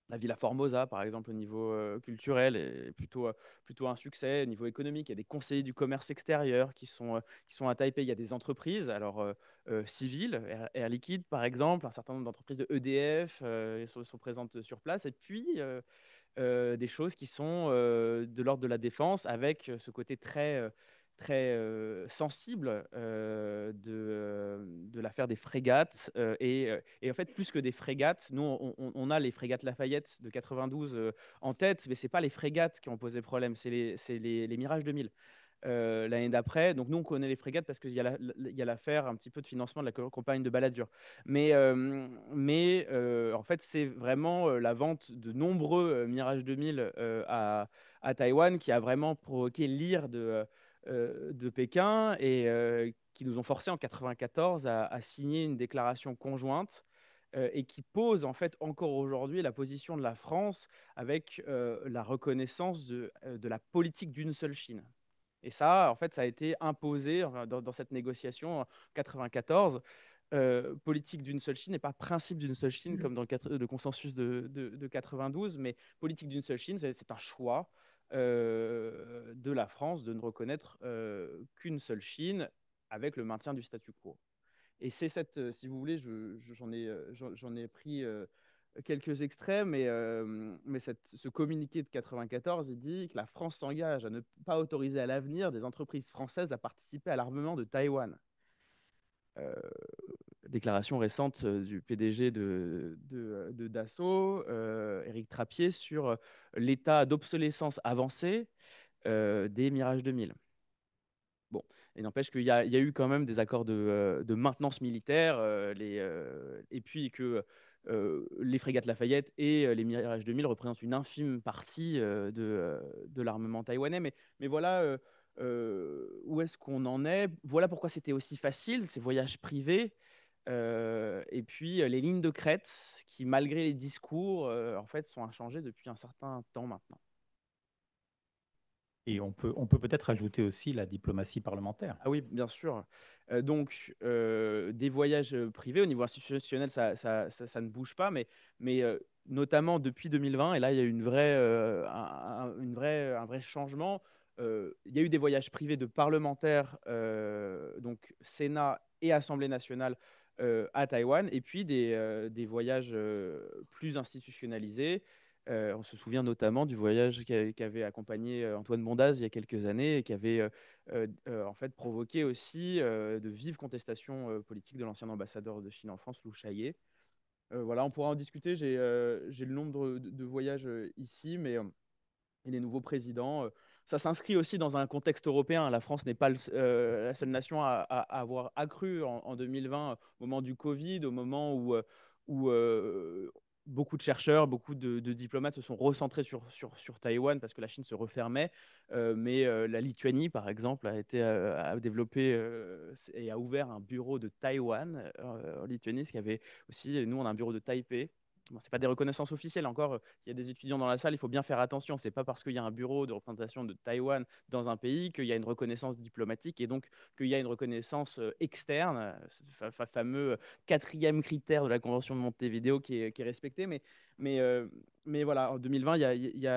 La Villa Formosa, par exemple, au niveau culturel, est plutôt un succès. Au niveau économique, il y a des conseillers du commerce extérieur qui sont à Taipei. Il y a des entreprises, alors civiles, Air Liquide, par exemple, un certain nombre d'entreprises de EDF sont présentes sur place. Et puis, des choses qui sont de l'ordre de la défense, avec ce côté très sensible de l'affaire des frégates. Et en fait, plus que des frégates, nous, on a les frégates Lafayette de 92 en tête, mais ce n'est pas les frégates qui ont posé problème, c'est les Mirage 2000 l'année d'après. Donc nous, on connaît les frégates parce qu'il y a l'affaire un petit peu de financement de la campagne de Balladur. Mais en fait, c'est vraiment la vente de nombreux Mirage 2000 à Taïwan qui a vraiment provoqué l'ire de Pékin et qui nous ont forcé en 94 à signer une déclaration conjointe et qui pose en fait encore aujourd'hui la position de la France avec la reconnaissance de la politique d'une seule Chine. Et ça, en fait, ça a été imposé dans cette négociation en 94. Politique d'une seule Chine et pas principe d'une seule Chine comme dans le consensus de 92, mais politique d'une seule Chine, c'est un choix de la France de ne reconnaître qu'une seule Chine avec le maintien du statu quo. Et c'est si vous voulez, j'en ai pris quelques extraits, mais ce communiqué de 94, il dit que la France s'engage à ne pas autoriser à l'avenir des entreprises françaises à participer à l'armement de Taïwan. Déclaration récente du PDG de Dassault, Éric Trappier, sur l'état d'obsolescence avancée des Mirage 2000. Bon, il n'empêche qu'il y a eu quand même des accords de maintenance militaire, et puis que les frégates Lafayette et les Mirage 2000 représentent une infime partie de l'armement taïwanais. Mais voilà où est-ce qu'on en est. Voilà pourquoi c'était aussi facile, ces voyages privés. Et puis les lignes de crête qui, malgré les discours, en fait, sont inchangées depuis un certain temps maintenant. Et on peut peut-être ajouter aussi la diplomatie parlementaire. Ah oui, bien sûr. Des voyages privés au niveau institutionnel, ça ne bouge pas, mais notamment depuis 2020, et là, il y a eu un vrai changement. Il y a eu des voyages privés de parlementaires, donc Sénat et Assemblée nationale à Taïwan, et puis des voyages plus institutionnalisés. On se souvient notamment du voyage qu'avait accompagné Antoine Bondaz il y a quelques années et qui avait en fait provoqué aussi de vives contestations politiques de l'ancien ambassadeur de Chine en France, Lou Shaye. Voilà, on pourra en discuter. J'ai le nombre de voyages ici, mais et les nouveaux présidents. Ça s'inscrit aussi dans un contexte européen. La France n'est pas la seule nation à avoir accru en 2020, au moment du Covid, au moment où beaucoup de chercheurs, beaucoup de diplomates se sont recentrés sur Taïwan parce que la Chine se refermait. Mais la Lituanie, par exemple, a développé et a ouvert un bureau de Taïwan en Lituanie, ce qui avait aussi, nous, on a un bureau de Taipei. Bon, ce n'est pas des reconnaissances officielles. Encore, s'il y a des étudiants dans la salle, il faut bien faire attention. Ce n'est pas parce qu'il y a un bureau de représentation de Taïwan dans un pays qu'il y a une reconnaissance diplomatique et donc qu'il y a une reconnaissance externe. C'est ce fameux quatrième critère de la Convention de Montevideo qui est respecté. Mais voilà, en 2020, il y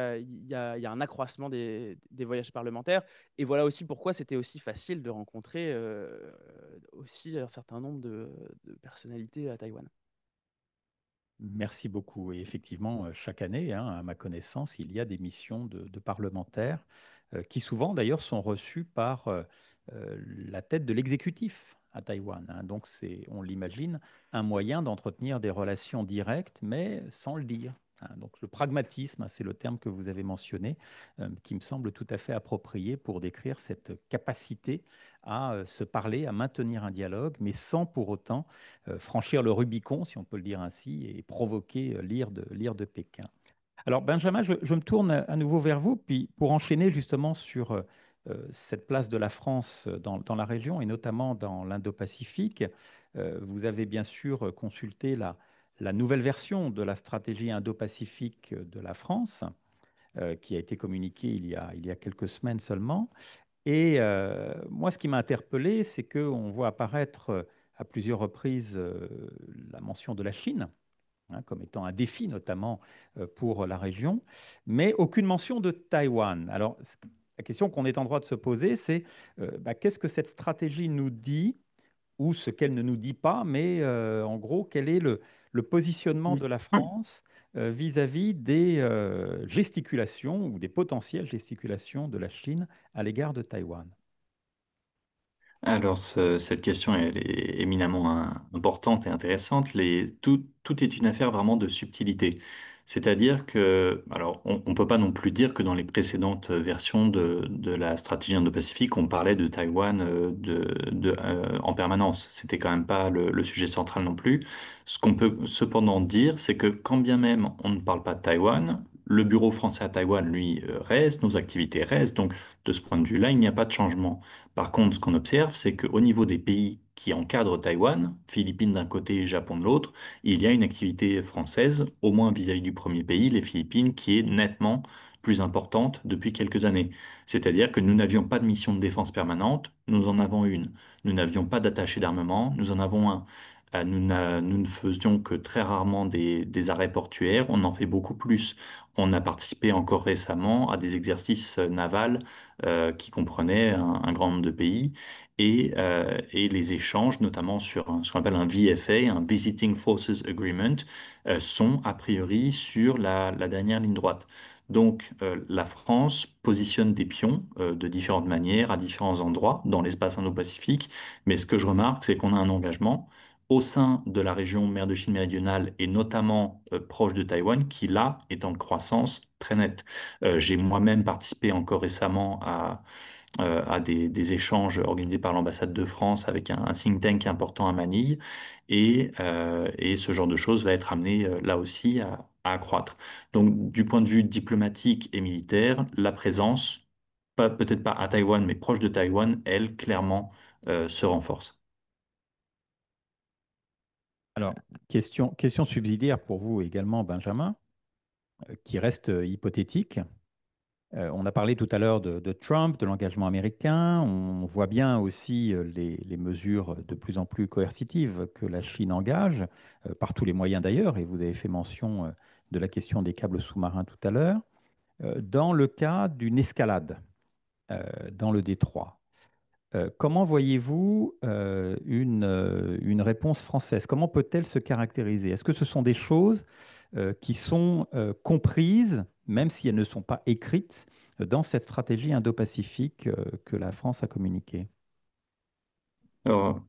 a un accroissement des voyages parlementaires. Et voilà aussi pourquoi c'était aussi facile de rencontrer aussi un certain nombre de personnalités à Taïwan. Merci beaucoup. Et effectivement, chaque année, hein, à ma connaissance, il y a des missions de parlementaires qui souvent d'ailleurs sont reçues par la tête de l'exécutif à Taïwan, hein. Donc c'est, on l'imagine, un moyen d'entretenir des relations directes, mais sans le dire, hein. Donc le pragmatisme, hein, c'est le terme que vous avez mentionné, qui me semble tout à fait approprié pour décrire cette capacité à se parler, à maintenir un dialogue, mais sans pour autant franchir le Rubicon, si on peut le dire ainsi, et provoquer l'ire de Pékin. Alors, Benjamin, je me tourne à nouveau vers vous, puis pour enchaîner justement sur cette place de la France dans la région et notamment dans l'Indo-Pacifique, vous avez bien sûr consulté la nouvelle version de la stratégie Indo-Pacifique de la France, qui a été communiquée il y a quelques semaines seulement. Et moi, ce qui m'a interpellé, c'est qu'on voit apparaître à plusieurs reprises la mention de la Chine, hein, comme étant un défi, notamment pour la région, mais aucune mention de Taïwan. Alors, la question qu'on est en droit de se poser, c'est qu'est-ce que cette stratégie nous dit ou ce qu'elle ne nous dit pas, mais en gros, quel est le positionnement de la France vis-à-vis des gesticulations ou des potentielles gesticulations de la Chine à l'égard de Taïwan? Alors, cette question, elle est éminemment importante et intéressante. Tout est une affaire vraiment de subtilité. C'est-à-dire que, alors, on ne peut pas non plus dire que dans les précédentes versions de la stratégie Indo-Pacifique, on parlait de Taïwan en permanence. C'était quand même pas le sujet central non plus. Ce qu'on peut cependant dire, c'est que quand bien même on ne parle pas de Taïwan, le bureau français à Taïwan, lui, reste, nos activités restent. Donc, de ce point de vue-là, il n'y a pas de changement. Par contre, ce qu'on observe, c'est qu'au niveau des pays qui encadrent Taïwan, Philippines d'un côté et Japon de l'autre, il y a une activité française, au moins vis-à-vis du premier pays, les Philippines, qui est nettement plus importante depuis quelques années. C'est-à-dire que nous n'avions pas de mission de défense permanente, nous en avons une. Nous n'avions pas d'attaché d'armement, nous en avons un. Nous ne faisions que très rarement des arrêts portuaires, on en fait beaucoup plus. On a participé encore récemment à des exercices navals qui comprenait un grand nombre de pays et les échanges, notamment sur ce qu'on appelle un VFA, un Visiting Forces Agreement, sont a priori sur la dernière ligne droite. Donc, la France positionne des pions de différentes manières à différents endroits dans l'espace Indo-Pacifique, mais ce que je remarque, c'est qu'on a un engagement au sein de la région mer de Chine méridionale et notamment proche de Taïwan, qui là est en croissance très nette. J'ai moi-même participé encore récemment à des échanges organisés par l'ambassade de France avec un think tank important à Manille, et ce genre de choses va être amené là aussi à accroître. Donc, du point de vue diplomatique et militaire, la présence, peut-être pas à Taïwan, mais proche de Taïwan, elle, clairement, se renforce. Alors, question subsidiaire pour vous également, Benjamin, qui reste hypothétique. On a parlé tout à l'heure de Trump, de l'engagement américain. On voit bien aussi les mesures de plus en plus coercitives que la Chine engage, par tous les moyens d'ailleurs, et vous avez fait mention de la question des câbles sous-marins tout à l'heure. Dans le cas d'une escalade dans le détroit, comment voyez-vous une réponse française? Comment peut-elle se caractériser? Est-ce que ce sont des choses qui sont comprises, même si elles ne sont pas écrites, dans cette stratégie indo-pacifique que la France a communiquée? Alors,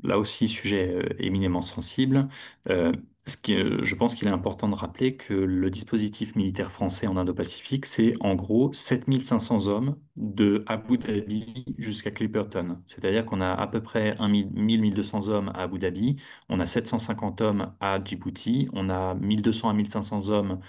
là aussi, sujet éminemment sensible. Je pense qu'il est important de rappeler que le dispositif militaire français en Indo-Pacifique, c'est en gros 7500 hommes de Abu Dhabi jusqu'à Clipperton. C'est-à-dire qu'on a à peu près 1200 hommes à Abu Dhabi, on a 750 hommes à Djibouti, on a 1200 à 1500 hommes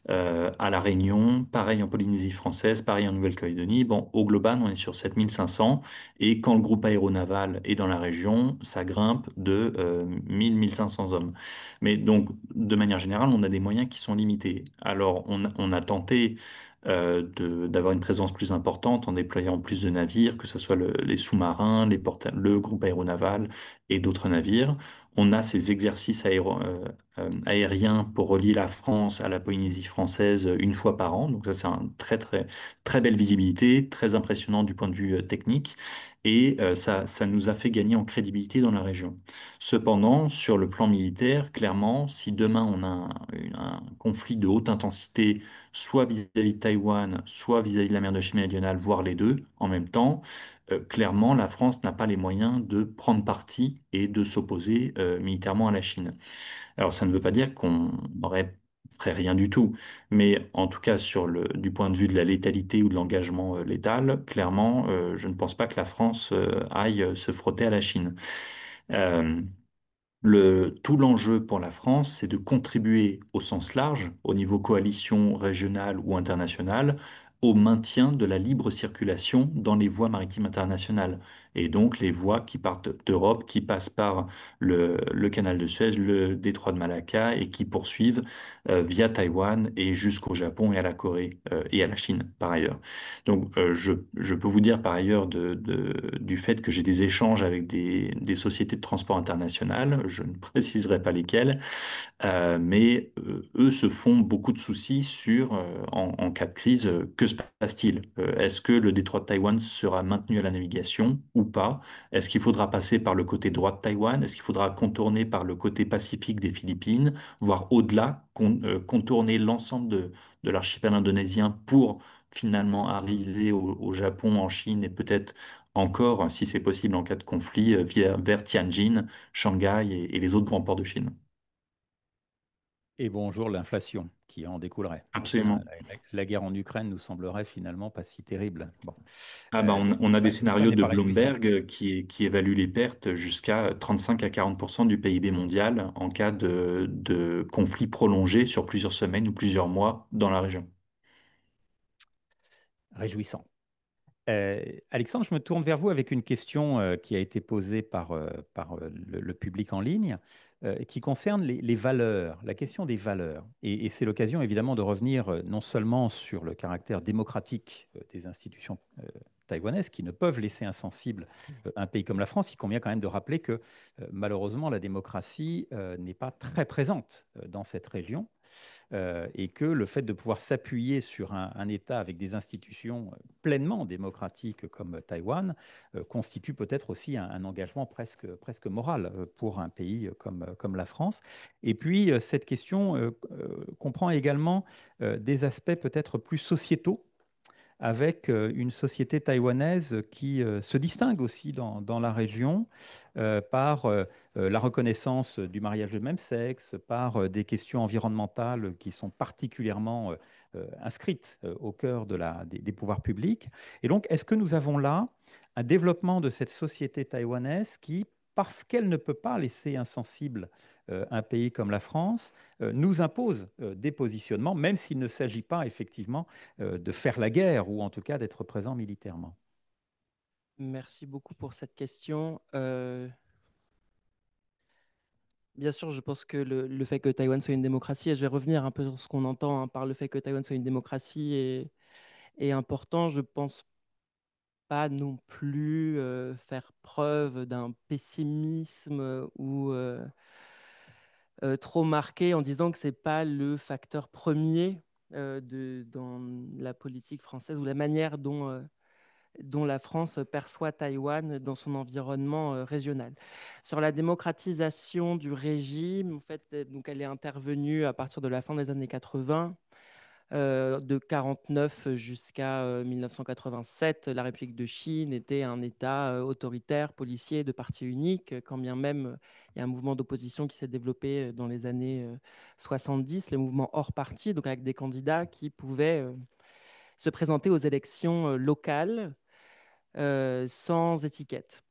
à La Réunion, pareil en Polynésie française, pareil en Nouvelle-Calédonie. Bon, au global, on est sur 7500. Et quand le groupe aéronaval est dans la région, ça grimpe de 1000-1500 hommes. Mais donc, de manière générale, on a des moyens qui sont limités. Alors, on a tenté d'avoir une présence plus importante en déployant plus de navires, que ce soit les sous-marins, le groupe aéronaval et d'autres navires. On a ces exercices aériens pour relier la France à la Polynésie française une fois par an. Donc ça, c'est un très belle visibilité, très impressionnant du point de vue technique. Et ça nous a fait gagner en crédibilité dans la région. Cependant, sur le plan militaire, clairement, si demain on a un conflit de haute intensité, soit vis-à-vis de Taïwan, soit vis-à-vis de la mer de Chine méridionale, voire les deux en même temps, clairement, la France n'a pas les moyens de prendre parti et de s'opposer militairement à la Chine. Alors, ça ne veut pas dire qu'on n'aurait ferait rien du tout, mais en tout cas, du point de vue de la létalité ou de l'engagement létal, clairement, je ne pense pas que la France aille se frotter à la Chine. Euh, tout l'enjeu pour la France, c'est de contribuer au sens large, au niveau coalition régionale ou internationale, au maintien de la libre circulation dans les voies maritimes internationales. Et donc les voies qui partent d'Europe, qui passent par le canal de Suez, le détroit de Malacca et qui poursuivent via Taïwan et jusqu'au Japon et à la Corée et à la Chine par ailleurs. Donc je peux vous dire par ailleurs du fait que j'ai des échanges avec des sociétés de transport internationales, je ne préciserai pas lesquelles, mais eux se font beaucoup de soucis sur, en cas de crise, que se passe-t-il? Est-ce que le détroit de Taïwan sera maintenu à la navigation ou pas? Est-ce qu'il faudra passer par le côté droit de Taïwan? Est-ce qu'il faudra contourner par le côté pacifique des Philippines, voire au-delà, contourner l'ensemble de l'archipel indonésien pour finalement arriver au Japon, en Chine et peut-être encore, si c'est possible en cas de conflit, vers Tianjin, Shanghai et les autres grands ports de Chine. Et bonjour l'inflation qui en découlerait. Hein, Absolument. la guerre en Ukraine nous semblerait finalement pas si terrible. Bon. Ah bah on a des Tout ça scénarios n'est de pas réjouissant. Bloomberg qui évaluent les pertes jusqu'à 35 à 40% du PIB mondial en cas de conflit prolongé sur plusieurs semaines ou plusieurs mois dans la région. Réjouissant. Alexandre, je me tourne vers vous avec une question qui a été posée par le public en ligne, qui concerne les valeurs, la question des valeurs. Et c'est l'occasion évidemment de revenir non seulement sur le caractère démocratique des institutions taïwanaises qui ne peuvent laisser insensible un pays comme la France. Il convient quand même de rappeler que malheureusement la démocratie n'est pas très présente dans cette région. Et que le fait de pouvoir s'appuyer sur un État avec des institutions pleinement démocratiques comme Taïwan constitue peut-être aussi un engagement presque moral pour un pays comme la France. Et puis, cette question comprend également des aspects peut-être plus sociétaux avec une société taïwanaise qui se distingue aussi dans la région par la reconnaissance du mariage de même sexe, par des questions environnementales qui sont particulièrement inscrites au cœur des pouvoirs publics. Et donc, est-ce que nous avons là un développement de cette société taïwanaise qui, parce qu'elle ne peut pas laisser insensible un pays comme la France, nous impose des positionnements, même s'il ne s'agit pas effectivement de faire la guerre ou en tout cas d'être présent militairement. Merci beaucoup pour cette question. Bien sûr, je pense que le fait que Taïwan soit une démocratie, et je vais revenir un peu sur ce qu'on entend hein, par le fait que Taïwan soit une démocratie est important. Je pense pas non plus faire preuve d'un pessimisme ou trop marqué en disant que c'est pas le facteur premier dans la politique française ou la manière dont la France perçoit Taïwan dans son environnement régional. Sur la démocratisation du régime, en fait, donc elle est intervenue à partir de la fin des années 80. De 1949 jusqu'à 1987, la République de Chine était un État autoritaire, policier, de parti unique, quand bien même il y a un mouvement d'opposition qui s'est développé dans les années 70, les mouvements hors parti, donc avec des candidats qui pouvaient se présenter aux élections locales sans étiquette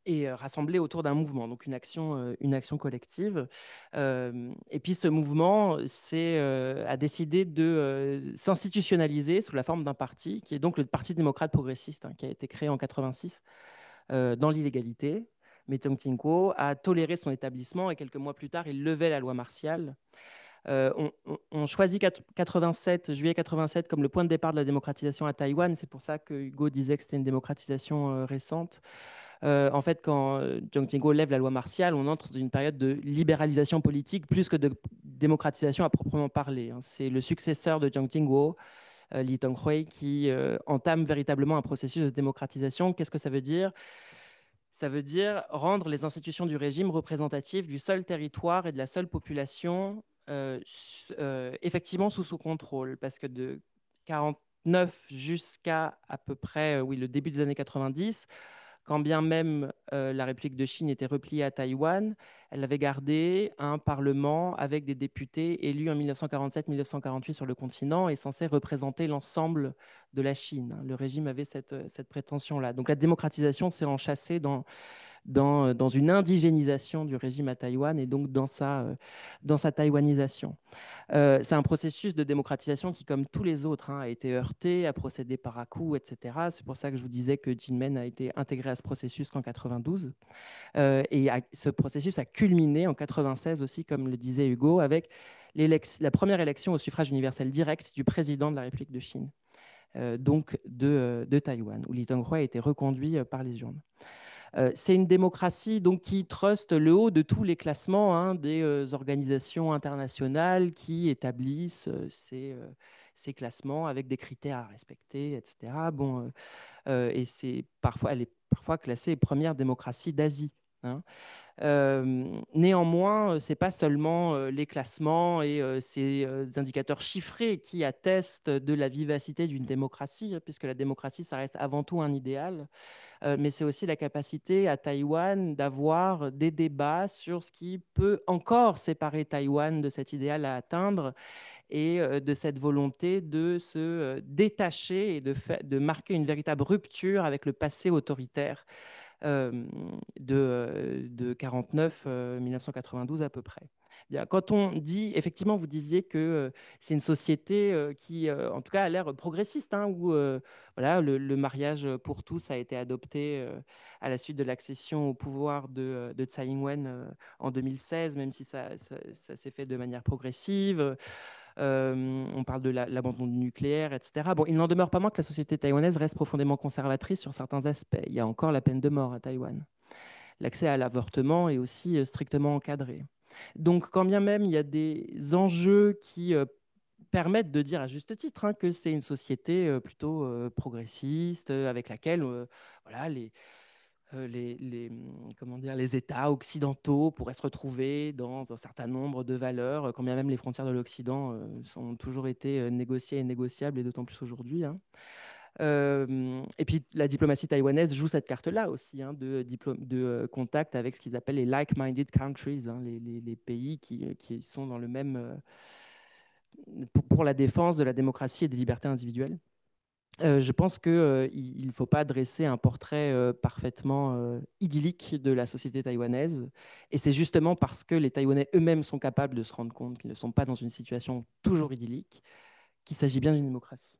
et rassembler autour d'un mouvement, donc une action collective. Et puis ce mouvement a décidé de s'institutionnaliser sous la forme d'un parti, qui est donc le Parti démocrate progressiste, hein, qui a été créé en 86 dans l'illégalité. Mais Tong Tinko a toléré son établissement et quelques mois plus tard, il levait la loi martiale On choisit 87, juillet 87 comme le point de départ de la démocratisation à Taïwan. C'est pour ça que Hugo disait que c'était une démocratisation récente. En fait, quand Jiang Jingguo lève la loi martiale, on entre dans une période de libéralisation politique plus que de démocratisation à proprement parler, hein. C'est le successeur de Jiang Jingguo, Li Tenghui, qui entame véritablement un processus de démocratisation. Qu'est-ce que ça veut dire? Ça veut dire rendre les institutions du régime représentatives du seul territoire et de la seule population effectivement sous son contrôle. Parce que de 49 jusqu'à à peu près oui, le début des années 90, quand bien même la République de Chine était repliée à Taïwan, elle avait gardé un parlement avec des députés élus en 1947-1948 sur le continent et censés représenter l'ensemble de la Chine. Le régime avait cette prétention-là. Donc la démocratisation s'est enchâssée dans une indigénisation du régime à Taïwan et donc dans sa taïwanisation. C'est un processus de démocratisation qui, comme tous les autres, hein, a été heurté, a procédé par à-coups, etc. C'est pour ça que je vous disais que Jinmen a été intégré à ce processus qu'en 92. Ce processus a culminé en 96 aussi, comme le disait Hugo, avec la première élection au suffrage universel direct du président de la République de Chine, donc de Taïwan, où Li Tenghui a été reconduit par les urnes. C'est une démocratie donc, qui truste le haut de tous les classements, hein, des organisations internationales qui établissent ces classements avec des critères à respecter, etc. Bon, et elle est parfois classée première démocratie d'Asie, hein. Néanmoins, ce n'est pas seulement les classements et ces indicateurs chiffrés qui attestent de la vivacité d'une démocratie, hein, puisque la démocratie, ça reste avant tout un idéal. Mais c'est aussi la capacité à Taïwan d'avoir des débats sur ce qui peut encore séparer Taïwan de cet idéal à atteindre et de cette volonté de se détacher et de marquer une véritable rupture avec le passé autoritaire de 49, 1992 à peu près. Bien, quand on dit, effectivement, vous disiez que c'est une société qui, en tout cas, a l'air progressiste, hein, où voilà, le mariage pour tous a été adopté à la suite de l'accession au pouvoir de Tsai Ing-wen en 2016, même si ça s'est fait de manière progressive. On parle de l'abandon du nucléaire, etc. Bon, il n'en demeure pas moins que la société taïwanaise reste profondément conservatrice sur certains aspects. Il y a encore la peine de mort à Taïwan. L'accès à l'avortement est aussi strictement encadré. Donc, quand bien même il y a des enjeux qui permettent de dire à juste titre, hein, que c'est une société plutôt progressiste, avec laquelle voilà, comment dire, les États occidentaux pourraient se retrouver dans un certain nombre de valeurs, quand bien même les frontières de l'Occident ont toujours été négociées et négociables, et d'autant plus aujourd'hui, hein. Et puis la diplomatie taïwanaise joue cette carte-là aussi, hein, de contact avec ce qu'ils appellent les like-minded countries, hein, les pays qui sont dans le même pour la défense de la démocratie et des libertés individuelles. Je pense qu'il ne faut pas dresser un portrait parfaitement idyllique de la société taïwanaise. Et c'est justement parce que les Taïwanais eux-mêmes sont capables de se rendre compte qu'ils ne sont pas dans une situation toujours idyllique qu'il s'agit bien d'une démocratie.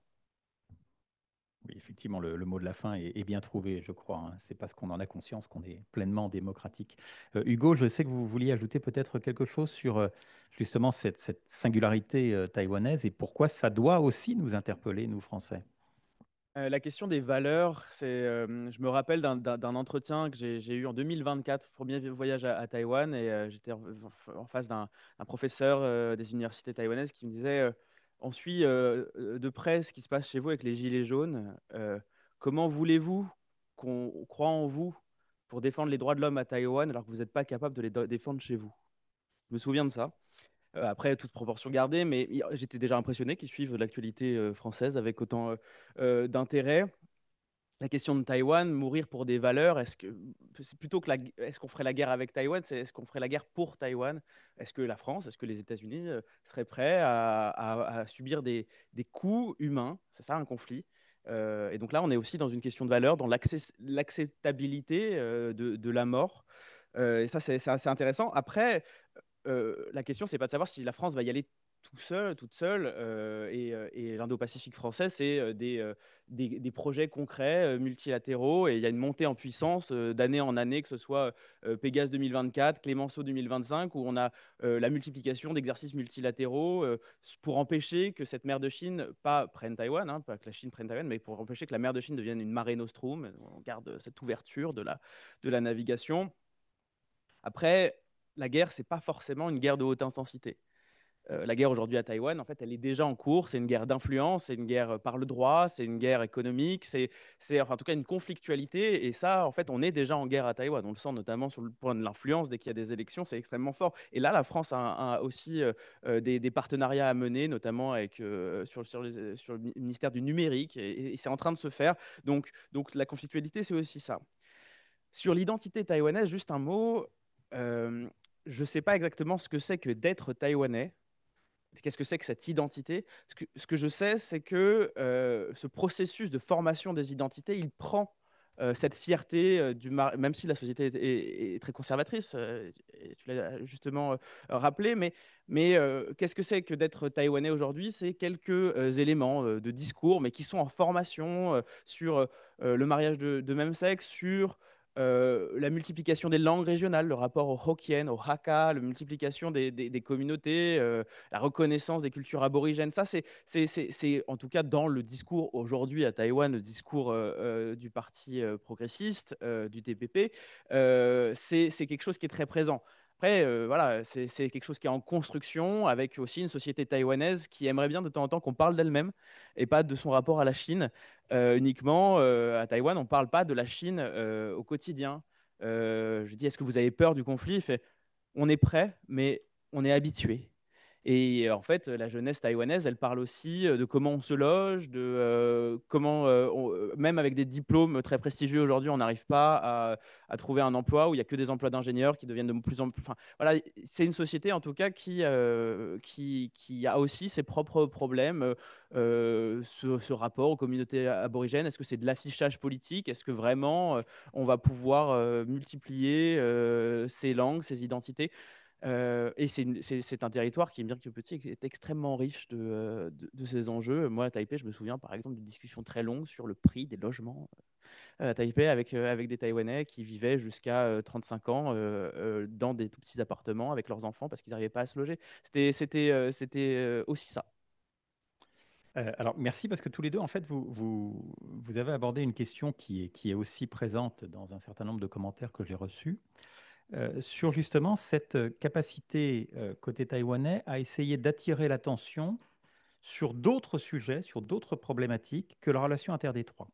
Oui, effectivement, le mot de la fin est bien trouvé, je crois, hein. C'est parce qu'on en a conscience qu'on est pleinement démocratique. Hugo, je sais que vous vouliez ajouter peut-être quelque chose sur justement cette singularité taïwanaise et pourquoi ça doit aussi nous interpeller, nous, Français. La question des valeurs, je me rappelle d'un entretien que j'ai eu en 2024, premier voyage à Taïwan, et j'étais en face d'un professeur des universités taïwanaises qui me disait on suit de près ce qui se passe chez vous avec les gilets jaunes. Comment voulez-vous qu'on croie en vous pour défendre les droits de l'homme à Taïwan alors que vous n'êtes pas capable de les défendre chez vous? Je me souviens de ça. Après, toute proportion gardée, mais j'étais déjà impressionné qu'ils suivent l'actualité française avec autant d'intérêt. La question de Taïwan, mourir pour des valeurs, c'est plutôt que est-ce qu'on ferait la guerre avec Taïwan, c'est est-ce qu'on ferait la guerre pour Taïwan? Est-ce que la France, est-ce que les États-Unis seraient prêts à subir des coups humains? C'est ça un conflit. Et donc là, on est aussi dans une question de valeur, dans l'acceptabilité de la mort. Et ça, c'est assez intéressant. Après, la question, c'est pas de savoir si la France va y aller tout seul, toute seule. Et l'Indo-Pacifique français, c'est des projets concrets, multilatéraux. Et il y a une montée en puissance d'année en année, que ce soit Pégase 2024, Clémenceau 2025, où on a la multiplication d'exercices multilatéraux pour empêcher que cette mer de Chine pas prenne Taïwan, hein, pas que la Chine prenne Taïwan, mais pour empêcher que la mer de Chine devienne une Mare Nostrum. On garde cette ouverture de la navigation. Après, la guerre, c'est pas forcément une guerre de haute intensité. La guerre aujourd'hui à Taïwan, en fait, elle est déjà en cours. C'est une guerre d'influence, c'est une guerre par le droit, c'est une guerre économique, c'est enfin, en tout cas une conflictualité. Et ça, en fait, on est déjà en guerre à Taïwan. On le sent notamment sur le point de l'influence. Dès qu'il y a des élections, c'est extrêmement fort. Et là, la France a aussi des partenariats à mener, notamment avec, sur le ministère du numérique. Et c'est en train de se faire. Donc la conflictualité, c'est aussi ça. Sur l'identité taïwanaise, juste un mot. Euh, je ne sais pas exactement ce que c'est que d'être taïwanais. Qu'est-ce que c'est que cette identité? Ce que je sais, c'est que ce processus de formation des identités, il prend cette fierté même si la société est très conservatrice, et tu l'as justement rappelé, mais qu'est-ce que c'est que d'être taïwanais aujourd'hui? C'est quelques éléments de discours, mais qui sont en formation sur le mariage de même sexe, sur la multiplication des langues régionales, le rapport au Hokkien, au Hakka, la multiplication des communautés, la reconnaissance des cultures aborigènes. Ça, c'est en tout cas dans le discours aujourd'hui à Taïwan, le discours du parti progressiste, du TPP, c'est quelque chose qui est très présent. Après, voilà, c'est quelque chose qui est en construction, avec aussi une société taïwanaise qui aimerait bien de temps en temps qu'on parle d'elle-même et pas de son rapport à la Chine. Uniquement, à Taïwan, on ne parle pas de la Chine au quotidien. Je dis, est-ce que vous avez peur du conflit? Il fait, on est prêt, mais on est habitué. Et en fait, la jeunesse taïwanaise, elle parle aussi de comment on se loge, de comment, même avec des diplômes très prestigieux aujourd'hui, on n'arrive pas à trouver un emploi où il n'y a que des emplois d'ingénieurs qui deviennent de plus en plus. Enfin, voilà, c'est une société en tout cas qui a aussi ses propres problèmes. Ce rapport aux communautés aborigènes, est-ce que c'est de l'affichage politique? Est-ce que vraiment on va pouvoir multiplier ces langues, ces identités? Et c'est un territoire qui, bien que petit, est extrêmement riche de ces enjeux. Moi, à Taipei, je me souviens par exemple d'une discussion très longue sur le prix des logements à Taipei avec des Taïwanais qui vivaient jusqu'à 35 ans dans des tout petits appartements avec leurs enfants parce qu'ils n'arrivaient pas à se loger. C'était aussi ça. Alors, merci parce que tous les deux, en fait, vous avez abordé une question qui est aussi présente dans un certain nombre de commentaires que j'ai reçus, sur justement cette capacité côté taïwanais à essayer d'attirer l'attention sur d'autres sujets, sur d'autres problématiques que la relation interdétroit.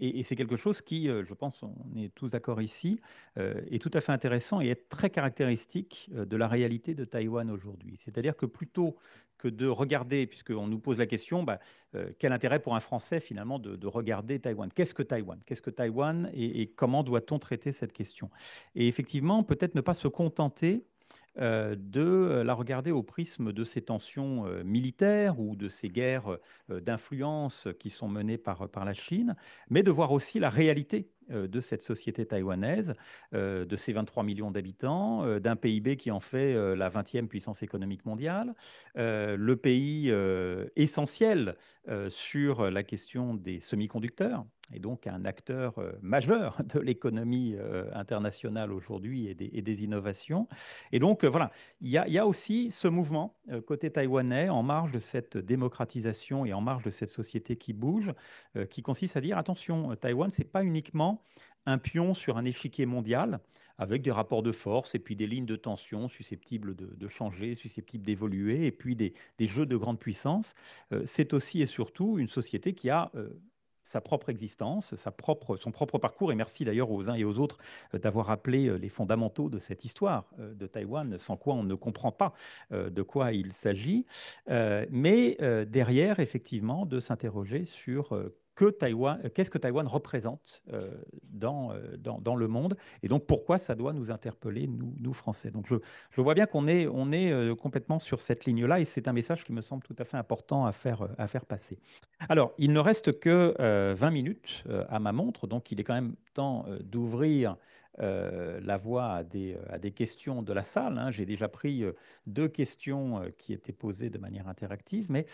Et c'est quelque chose qui, je pense, on est tous d'accord ici, est tout à fait intéressant et est très caractéristique de la réalité de Taïwan aujourd'hui. C'est-à-dire que plutôt que de regarder, puisqu'on nous pose la question, quel intérêt pour un Français finalement de regarder Taïwan? Qu'est-ce que Taïwan? Qu'est-ce que Taïwan et comment doit-on traiter cette question? Et effectivement, peut-être ne pas se contenter de la regarder au prisme de ces tensions militaires ou de ces guerres d'influence qui sont menées par la Chine, mais de voir aussi la réalité de cette société taïwanaise, de ses 23 millions d'habitants, d'un PIB qui en fait la 20e puissance économique mondiale, le pays essentiel sur la question des semi-conducteurs, et donc un acteur majeur de l'économie internationale aujourd'hui et des innovations. Et donc, voilà, il y a aussi ce mouvement côté taïwanais en marge de cette démocratisation et en marge de cette société qui bouge, qui consiste à dire, attention, Taïwan, ce n'est pas uniquement un pion sur un échiquier mondial avec des rapports de force et puis des lignes de tension susceptibles de changer, susceptibles d'évoluer, et puis des jeux de grande puissance. C'est aussi et surtout une société qui a sa propre existence, son propre parcours. Et merci d'ailleurs aux uns et aux autres d'avoir rappelé les fondamentaux de cette histoire de Taïwan, sans quoi on ne comprend pas de quoi il s'agit. Mais derrière, effectivement, de s'interroger sur qu'est-ce que Taïwan représente dans le monde, et donc pourquoi ça doit nous interpeller, nous Français. Donc je vois bien qu'on est complètement sur cette ligne-là, et c'est un message qui me semble tout à fait important à faire passer. Alors, il ne reste que 20 minutes à ma montre, donc il est quand même temps d'ouvrir la voie à des questions de la salle, hein. J'ai déjà pris 2 questions qui étaient posées de manière interactive, mais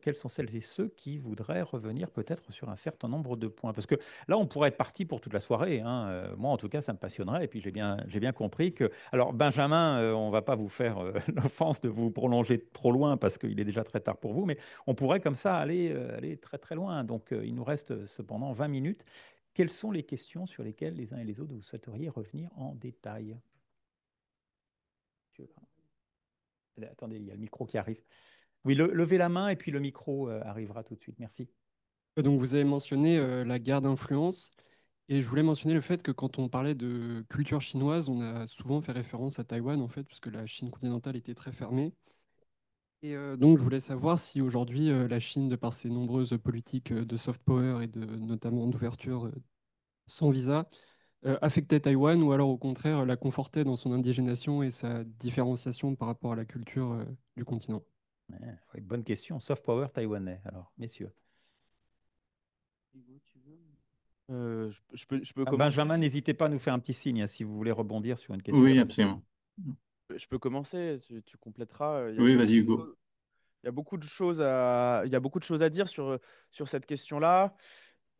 quels sont celles et ceux qui voudraient revenir peut-être sur un certain nombre de points? Parce que là, on pourrait être parti pour toute la soirée, hein. Moi, en tout cas, ça me passionnerait. Et puis, j'ai bien compris que... Alors, Benjamin, on ne va pas vous faire l'offense de vous prolonger trop loin parce qu'il est déjà très tard pour vous, mais on pourrait comme ça aller très très loin. Donc, il nous reste cependant 20 minutes. Quelles sont les questions sur lesquelles les uns et les autres vous souhaiteriez revenir en détail? Attendez, il y a le micro qui arrive. Oui, levez la main et puis le micro arrivera tout de suite. Merci. Donc, vous avez mentionné la guerre d'influence. Et je voulais mentionner le fait que quand on parlait de culture chinoise, on a souvent fait référence à Taïwan, en fait, puisque la Chine continentale était très fermée. Et donc, je voulais savoir si aujourd'hui, la Chine, de par ses nombreuses politiques de soft power et notamment d'ouverture sans visa, affectait Taïwan ou alors au contraire la confortait dans son indigénation et sa différenciation par rapport à la culture du continent. Ouais, ouais, bonne question. Soft power taïwanais, alors, messieurs. Je peux Ah, commencer. Benjamin, n'hésitez pas à nous faire un petit signe hein, si vous voulez rebondir sur une question Oui, précise. absolument. Je peux commencer, tu compléteras. Il y a Oui, beaucoup vas-y, de Hugo. choses, il y a beaucoup de choses à dire sur cette question-là.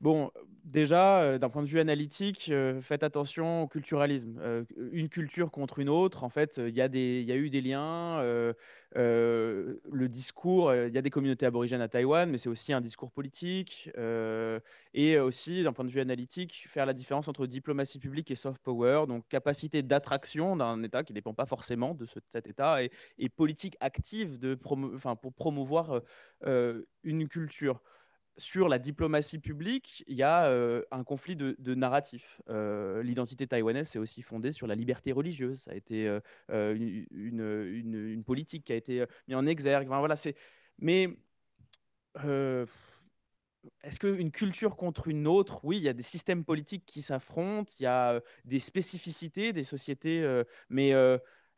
Bon, déjà, d'un point de vue analytique, faites attention au culturalisme. Une culture contre une autre, en fait, il y a eu des liens. Le discours, il y a des communautés aborigènes à Taïwan, mais c'est aussi un discours politique. Et aussi, d'un point de vue analytique, faire la différence entre diplomatie publique et soft power, donc capacité d'attraction d'un État qui ne dépend pas forcément de cet État, et politique active pour promouvoir une culture. Sur la diplomatie publique, il y a un conflit de narratif. L'identité taïwanaise s'est aussi fondée sur la liberté religieuse. Ça a été une politique qui a été mise en exergue. Enfin, voilà, Mais euh, est-ce qu'une culture contre une autre, oui, il y a des systèmes politiques qui s'affrontent, il y a des spécificités des sociétés, mais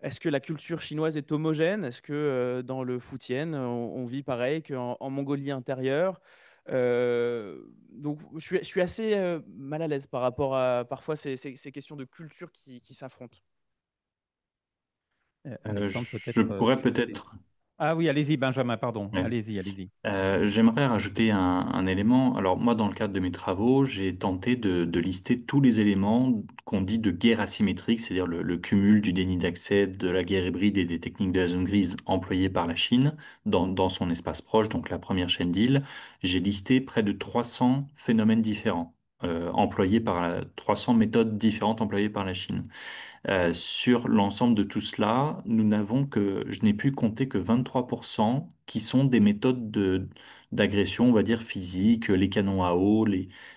est-ce que la culture chinoise est homogène? Est-ce que dans le Fujian, on vit pareil qu'en Mongolie intérieure? Donc, je suis assez mal à l'aise par rapport à parfois ces questions de culture qui s'affrontent. Alexandre, Je peut-être pourrais sur ces... peut-être. Ah oui, allez-y, Benjamin, pardon. Ouais. Allez-y, allez-y. J'aimerais rajouter un élément. Alors moi, dans le cadre de mes travaux, j'ai tenté de lister tous les éléments qu'on dit de guerre asymétrique, c'est-à-dire le cumul du déni d'accès, de la guerre hybride et des techniques de la zone grise employées par la Chine dans son espace proche, donc la première chaîne d'îles. J'ai listé près de 300 phénomènes différents. 300 méthodes différentes employées par la Chine. Sur l'ensemble de tout cela, je n'ai pu compter que 23% qui sont des méthodes d'agression, on va dire physique, les canons à eau,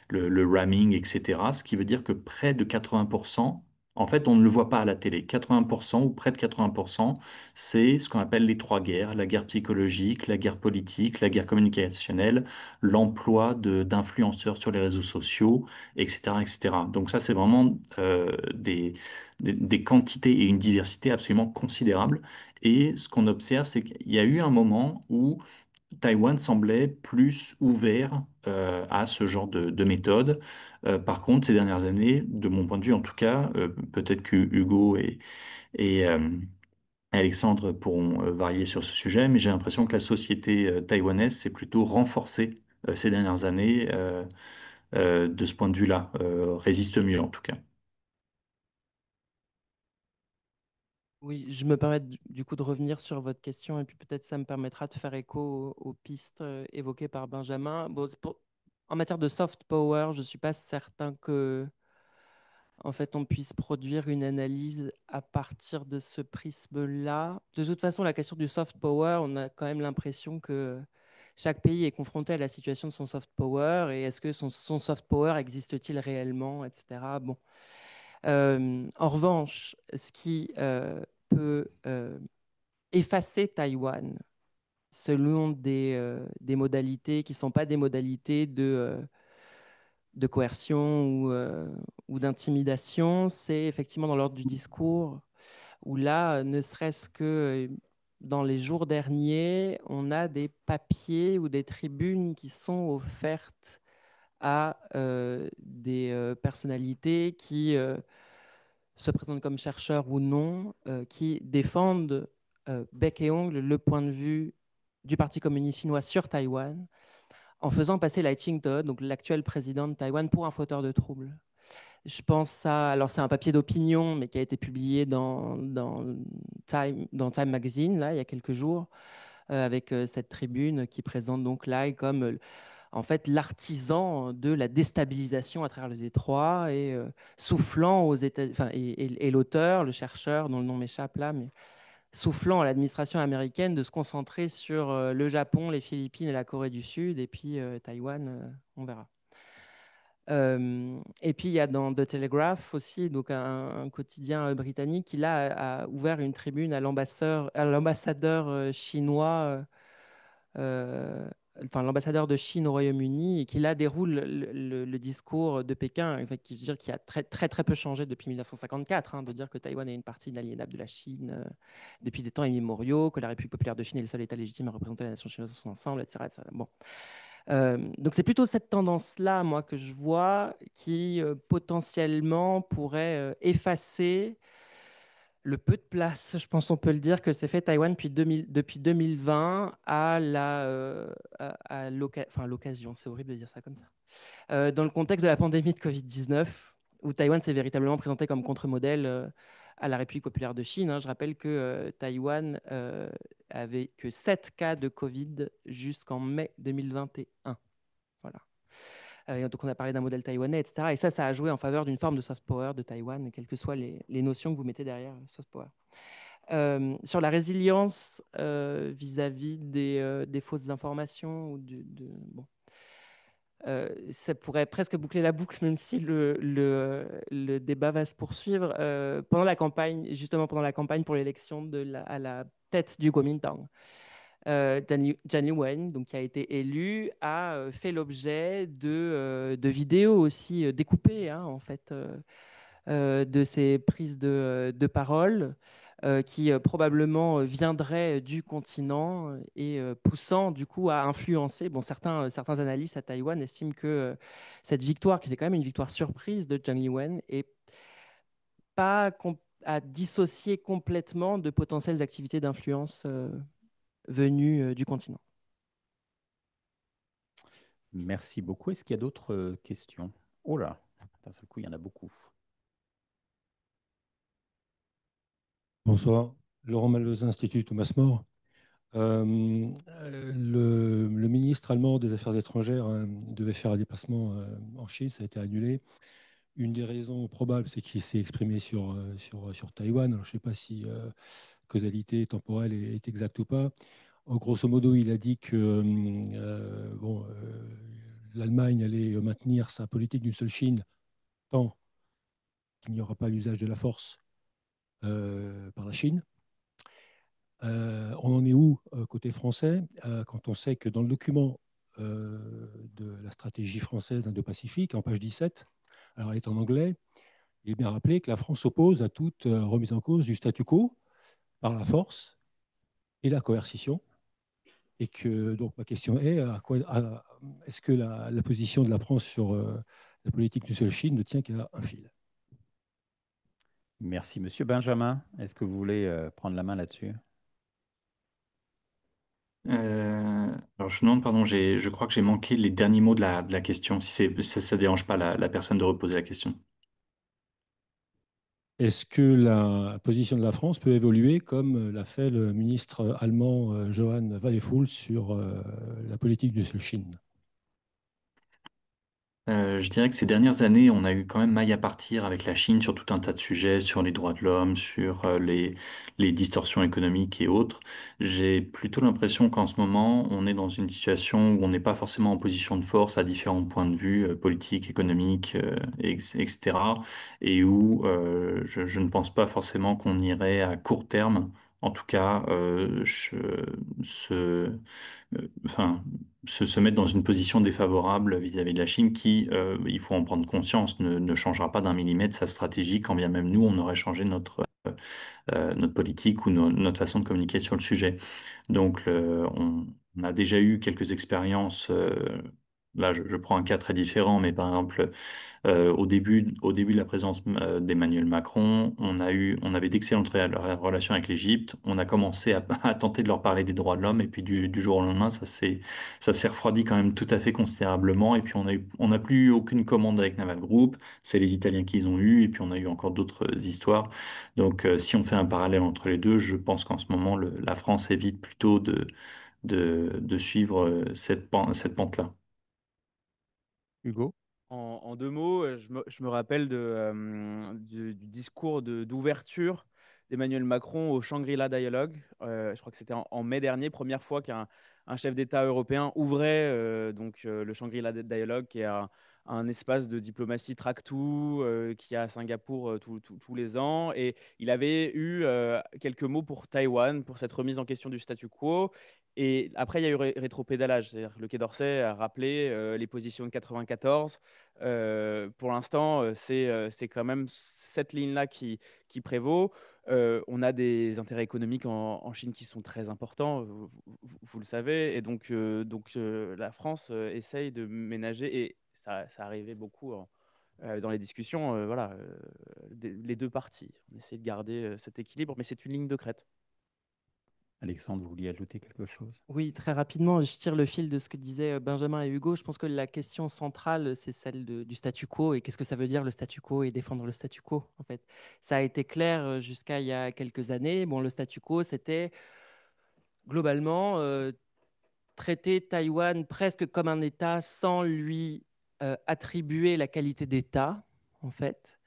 le ramming, etc. Ce qui veut dire que près de 80%, en fait, on ne le voit pas à la télé. 80% ou près de 80%, c'est ce qu'on appelle les 3 guerres, la guerre psychologique, la guerre politique, la guerre communicationnelle, l'emploi d'influenceurs sur les réseaux sociaux, etc., etc. Donc ça, c'est vraiment des quantités et une diversité absolument considérable. Et ce qu'on observe, c'est qu'il y a eu un moment où Taïwan semblait plus ouvert à ce genre de méthode. Par contre, ces dernières années, de mon point de vue en tout cas, peut-être que Hugo et Alexandre pourront varier sur ce sujet, mais j'ai l'impression que la société taïwanaise s'est plutôt renforcée ces dernières années de ce point de vue-là, résiste mieux en tout cas. Oui, je me permets du coup de revenir sur votre question et puis peut-être ça me permettra de faire écho aux pistes évoquées par Benjamin. Bon, en matière de soft power, je ne suis pas certain que en fait, on puisse produire une analyse à partir de ce prisme-là. De toute façon, la question du soft power, on a quand même l'impression que chaque pays est confronté à la situation de son soft power et est-ce que son soft power existe-t-il réellement, etc. Bon. En revanche, ce qui peut effacer Taïwan selon des modalités qui ne sont pas des modalités de coercion ou d'intimidation, c'est effectivement dans l'ordre du discours, où là, ne serait-ce que dans les jours derniers, on a des papiers ou des tribunes qui sont offertes à des personnalités qui se présentent comme chercheurs ou non, qui défendent bec et ongle le point de vue du Parti communiste chinois sur Taïwan, en faisant passer Lai Ching-te, donc l'actuel président de Taïwan, pour un fauteur de troubles. Je pense à, alors c'est un papier d'opinion, mais qui a été publié dans Time Magazine, là, il y a quelques jours, avec cette tribune qui présente donc Lai comme en fait l'artisan de la déstabilisation à travers le détroit et soufflant aux États, enfin, et l'auteur, le chercheur dont le nom m'échappe là, mais soufflant à l'administration américaine de se concentrer sur le Japon, les Philippines et la Corée du Sud, et puis Taïwan, on verra. Et puis il y a dans The Telegraph aussi, donc un quotidien britannique, qui là a ouvert une tribune à l'ambassadeur chinois, euh, enfin l'ambassadeur de Chine au Royaume-Uni, et qui là déroule le discours de Pékin, enfin, qui veut dire qui a très très très peu changé depuis 1954, hein, de dire que Taïwan est une partie inaliénable de la Chine depuis des temps immémoriaux, que la République populaire de Chine est le seul État légitime à représenter la nation chinoise dans son ensemble, etc., etc. Bon. Donc c'est plutôt cette tendance-là, moi, que je vois, qui potentiellement pourrait effacer le peu de place, je pense qu'on peut le dire, que s'est fait Taïwan depuis 2020 à l'occasion, c'est horrible de dire ça comme ça, dans le contexte de la pandémie de Covid-19, où Taïwan s'est véritablement présenté comme contre-modèle à la République populaire de Chine, hein. Je rappelle que Taïwan avait que 7 cas de Covid jusqu'en mai 2021. Voilà. Donc on a parlé d'un modèle taïwanais, etc. Et ça a joué en faveur d'une forme de soft power de Taïwan, quelles que soient les notions que vous mettez derrière soft power. Sur la résilience vis-à-vis des fausses informations, bon. Ça pourrait presque boucler la boucle, même si le débat va se poursuivre. Justement pendant la campagne pour l'élection à la tête du Kuomintang, Jiang Liwen, donc qui a été élu, a fait l'objet de vidéos aussi découpées, hein, en fait, de ses prises de parole, qui probablement viendraient du continent et poussant du coup à influencer. Bon, certains analystes à Taïwan estiment que cette victoire, qui était quand même une victoire surprise de Jiang Liwen, est pas à dissocier complètement de potentielles activités d'influence venues du continent. Merci beaucoup. Est-ce qu'il y a d'autres questions? Oh là, d'un seul coup, il y en a beaucoup. Bonsoir, Laurent Malvezin, Institut Thomas More. Le ministre allemand des Affaires étrangères devait faire un déplacement en Chine, ça a été annulé. Une des raisons probables, c'est qu'il s'est exprimé sur Taïwan. Alors, je ne sais pas si causalité temporelle est exacte ou pas. En grosso modo, il a dit que l'Allemagne allait maintenir sa politique d'une seule Chine tant qu'il n'y aura pas l'usage de la force par la Chine. On en est où côté français quand on sait que dans le document de la stratégie française Indo-Pacifique, en page 17, alors elle est en anglais, il est bien rappelé que la France s'oppose à toute remise en cause du statu quo par la force et la coercition. Et que donc ma question est est-ce que la position de la France sur la politique d'une seule Chine ne tient qu'à un fil? Merci, Monsieur Benjamin. Est-ce que vous voulez prendre la main là-dessus? Alors je demande pardon, je crois que j'ai manqué les derniers mots de la question, si ça dérange pas la personne de reposer la question. Est-ce que la position de la France peut évoluer comme l'a fait le ministre allemand Johann Vadeful sur la politique de Chine? Je dirais que ces dernières années, on a eu quand même maille à partir avec la Chine sur tout un tas de sujets, sur les droits de l'homme, sur les distorsions économiques et autres. J'ai plutôt l'impression qu'en ce moment, on est dans une situation où on n'est pas forcément en position de force à différents points de vue, politiques, économiques, etc. Et où je ne pense pas forcément qu'on irait à court terme. En tout cas, enfin, se mettre dans une position défavorable vis-à-vis de la Chine qui, il faut en prendre conscience, ne changera pas d'un millimètre sa stratégie, quand bien même nous, on aurait changé notre politique ou notre façon de communiquer sur le sujet. Donc, on a déjà eu quelques expériences là, je prends un cas très différent, mais par exemple, au début de la présence d'Emmanuel Macron, on avait d'excellentes relations avec l'Égypte. On a commencé à tenter de leur parler des droits de l'homme, et puis du jour au lendemain, ça s'est refroidi quand même tout à fait considérablement. Et puis on n'a plus eu aucune commande avec Naval Group. C'est les Italiens qui ont eu, et puis on a eu encore d'autres histoires. Donc, si on fait un parallèle entre les deux, je pense qu'en ce moment, la France évite plutôt de suivre cette pente-là. Hugo? En deux mots, je me rappelle du discours d'ouverture d'Emmanuel Macron au Shangri-La Dialogue. Je crois que c'était en mai dernier, première fois qu'un un chef d'État européen ouvrait le Shangri-La Dialogue, qui est un espace de diplomatie track-tout qui a à Singapour tous les ans. Et il avait eu quelques mots pour Taïwan, pour cette remise en question du statu quo. Et après, il y a eu rétropédalage. C'est-à-dire que le Quai d'Orsay a rappelé les positions de 94. Pour l'instant, c'est quand même cette ligne-là qui prévaut. On a des intérêts économiques en Chine qui sont très importants, vous le savez. Et donc, la France essaye de ménager, et ça arrivait beaucoup dans les discussions, voilà, les deux parties. On essaie de garder cet équilibre, mais c'est une ligne de crête. Alexandre, vous vouliez ajouter quelque chose? Oui, très rapidement, je tire le fil de ce que disaient Benjamin et Hugo. Je pense que la question centrale, c'est celle du statu quo et qu'est-ce que ça veut dire le statu quo et défendre le statu quo, en fait. Ça a été clair jusqu'à il y a quelques années. Bon, le statu quo, c'était globalement traiter Taïwan presque comme un État sans lui attribuer la qualité d'État, en fait.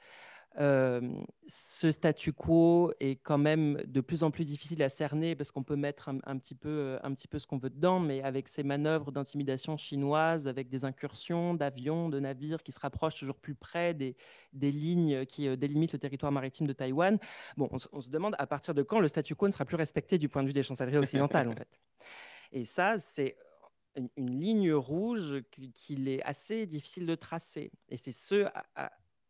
Euh, Ce statu quo est quand même de plus en plus difficile à cerner parce qu'on peut mettre un petit peu ce qu'on veut dedans, mais avec ces manœuvres d'intimidation chinoise, avec des incursions d'avions, de navires qui se rapprochent toujours plus près des lignes qui délimitent le territoire maritime de Taïwan, bon, on se demande à partir de quand le statu quo ne sera plus respecté du point de vue des chancelleries occidentales, en fait. Et ça, c'est une ligne rouge qu'il est assez difficile de tracer. Et c'est ce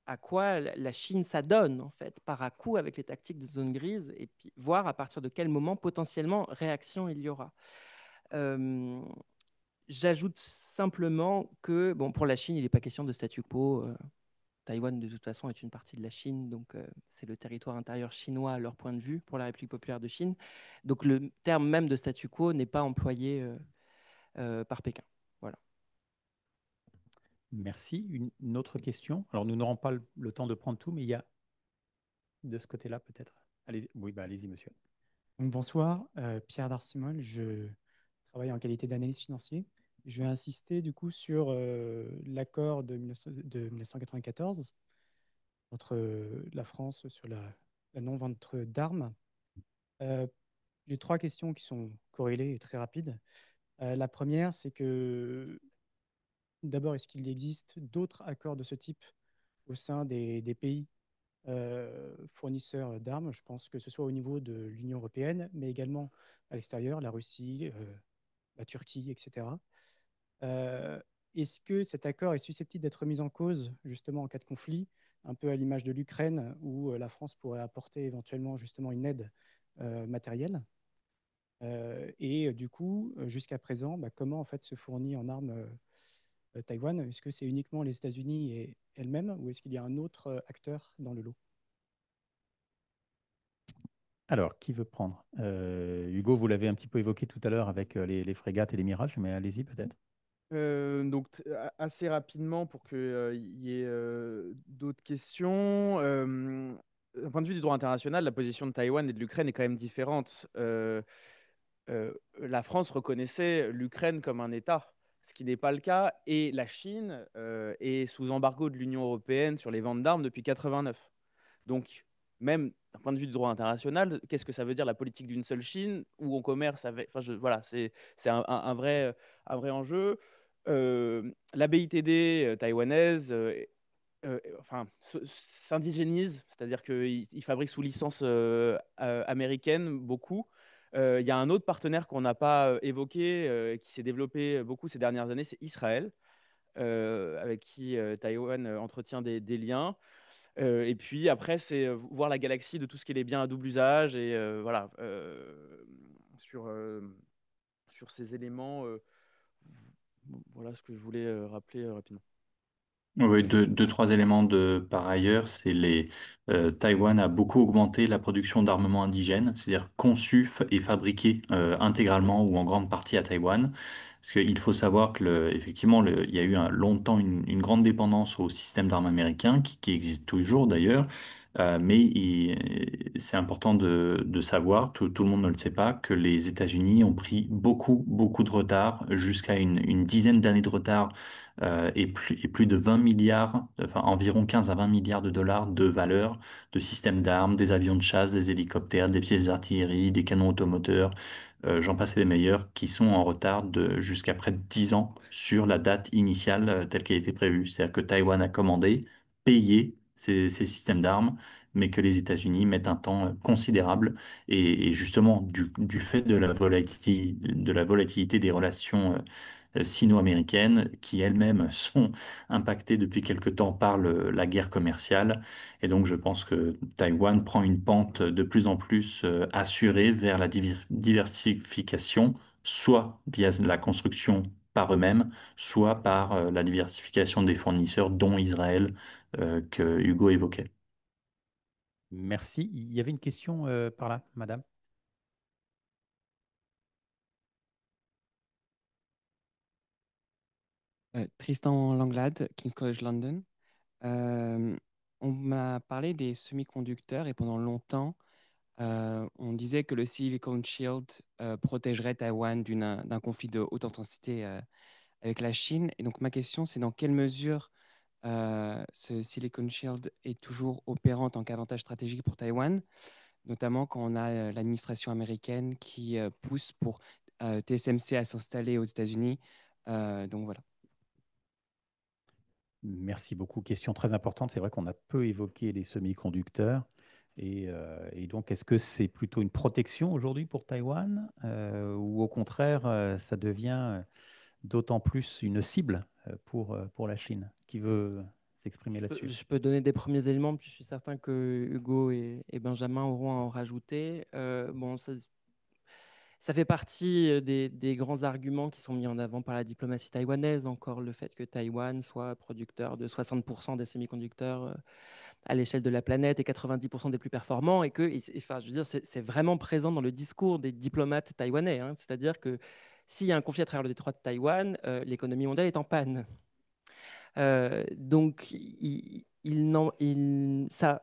à quoi la Chine s'adonne, en fait, par à-coup avec les tactiques de zone grise, et puis voir à partir de quel moment, potentiellement, réaction il y aura. Euh, J'ajoute simplement que, bon, pour la Chine, il n'est pas question de statu quo. Taïwan, de toute façon, est une partie de la Chine, donc c'est le territoire intérieur chinois à leur point de vue pour la République populaire de Chine. Donc le terme même de statu quo n'est pas employé par Pékin. Voilà. Merci. Une autre question. Alors, nous n'aurons pas le temps de prendre tout, mais il y a de ce côté-là peut-être. Allez, oui, bah, allez-y, monsieur. Donc, bonsoir, Pierre Darcimol, je travaille en qualité d'analyste financier. Je vais insister du coup sur l'accord de 1994 entre la France sur la non-vente d'armes. Euh, j'ai trois questions qui sont corrélées et très rapides. La première, c'est que d'abord, est-ce qu'il existe d'autres accords de ce type au sein des pays fournisseurs d'armes? Je pense que ce soit au niveau de l'Union européenne, mais également à l'extérieur, la Russie, la Turquie, etc. Euh, Est-ce que cet accord est susceptible d'être remis en cause justement en cas de conflit, un peu à l'image de l'Ukraine, où la France pourrait apporter éventuellement justement une aide matérielle? Du coup, jusqu'à présent, bah, comment en fait se fournit en armes Taïwan? Est-ce que c'est uniquement les États-Unis et elles-mêmes, ou est-ce qu'il y a un autre acteur dans le lot? Alors, qui veut prendre? Hugo, vous l'avez un petit peu évoqué tout à l'heure avec les frégates et les mirages, mais allez-y peut-être. Assez rapidement pour qu'il y ait d'autres questions. D'un point de vue du droit international, la position de Taïwan et de l'Ukraine est quand même différente. La France reconnaissait l'Ukraine comme un État, ce qui n'est pas le cas, et la Chine est sous embargo de l'Union européenne sur les ventes d'armes depuis 89. Donc, même d'un point de vue du droit international, qu'est-ce que ça veut dire la politique d'une seule Chine où on commerce avec. Enfin, voilà, c'est un vrai enjeu. La BITD taïwanaise enfin, s'indigénise, c'est-à-dire qu'ils fabriquent sous licence américaine beaucoup. Il y a un autre partenaire qu'on n'a pas évoqué, qui s'est développé beaucoup ces dernières années, c'est Israël, avec qui Taïwan entretient des liens. Et puis après, c'est voir la galaxie de tout ce qui est les biens à double usage et voilà, sur ces éléments. Bon, voilà ce que je voulais rappeler rapidement. Oui, trois éléments par ailleurs, c'est Taïwan a beaucoup augmenté la production d'armements indigènes, c'est-à-dire conçus et fabriqués intégralement ou en grande partie à Taïwan. Parce qu'il faut savoir que effectivement, il y a eu longtemps une grande dépendance au système d'armes américain, qui existe toujours d'ailleurs. Mais c'est important de savoir, tout le monde ne le sait pas, que les États-Unis ont pris beaucoup de retard, jusqu'à une dizaine d'années de retard, et plus de 20 milliards, enfin environ 15 à 20 milliards de dollars de valeur de systèmes d'armes, des avions de chasse, des hélicoptères, des pièces d'artillerie, des canons automoteurs, j'en passe et des meilleurs, qui sont en retard de jusqu'à près de 10 ans sur la date initiale telle qu'elle était prévue. C'est-à-dire que Taïwan a commandé, payé ces systèmes d'armes, mais que les États-Unis mettent un temps considérable. Et justement, du fait de la volatilité des relations sino-américaines, qui elles-mêmes sont impactées depuis quelque temps par la guerre commerciale. Et donc, je pense que Taïwan prend une pente de plus en plus assurée vers la diversification, soit via la construction par eux-mêmes, soit par la diversification des fournisseurs, dont Israël, que Hugo évoquait. Merci. Il y avait une question par là, madame. Tristan Langlade, King's College London. Euh, on m'a parlé des semi-conducteurs et pendant longtemps, on disait que le Silicon Shield protégerait Taïwan d'un conflit de haute intensité avec la Chine. Et donc ma question, c'est dans quelle mesure ce Silicon Shield est toujours opérant en tant qu'avantage stratégique pour Taïwan, notamment quand on a l'administration américaine qui pousse pour TSMC à s'installer aux États-Unis. Donc voilà. Merci beaucoup. Question très importante. C'est vrai qu'on a peu évoqué les semi-conducteurs. Et donc, est-ce que c'est plutôt une protection aujourd'hui pour Taïwan ou au contraire, ça devient d'autant plus une cible pour la Chine? Qui veut s'exprimer là-dessus? Je peux donner des premiers éléments, puis je suis certain que Hugo et Benjamin auront à en rajouter. Bon, ça fait partie des grands arguments qui sont mis en avant par la diplomatie taïwanaise, encore le fait que Taïwan soit producteur de 60% des semi-conducteurs à l'échelle de la planète et 90% des plus performants, et que, enfin, je veux dire, c'est vraiment présent dans le discours des diplomates taïwanais, hein. C'est-à-dire que s'il y a un conflit à travers le détroit de Taïwan, l'économie mondiale est en panne. Donc, ça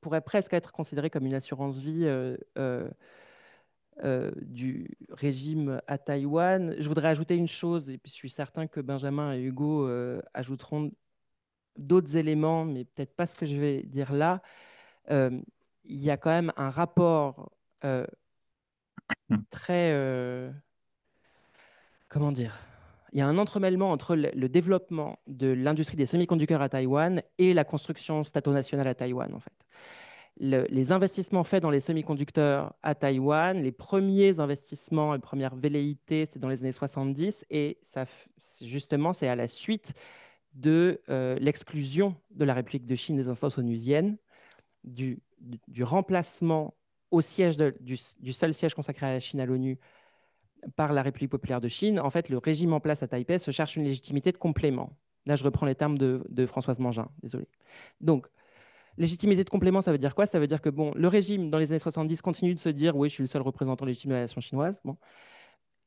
pourrait presque être considéré comme une assurance vie du régime à Taïwan. Je voudrais ajouter une chose, et puis je suis certain que Benjamin et Hugo ajouteront d'autres éléments, mais peut-être pas ce que je vais dire là. Il y a quand même un rapport très... comment dire? Il y a un entremêlement entre le développement de l'industrie des semi-conducteurs à Taïwan et la construction stato-nationale à Taïwan, en fait. Les investissements faits dans les semi-conducteurs à Taïwan, les premiers investissements, les premières velléités, c'est dans les années 70, et ça, justement, c'est à la suite de l'exclusion de la République de Chine des instances onusiennes, du remplacement au siège du seul siège consacré à la Chine à l'ONU par la République populaire de Chine. En fait, le régime en place à Taipei se cherche une légitimité de complément. Là, je reprends les termes de Françoise Mangin, désolé. Donc, légitimité de complément, ça veut dire quoi? Ça veut dire que bon, le régime, dans les années 70, continue de se dire oui, je suis le seul représentant légitime de la nation chinoise. Bon.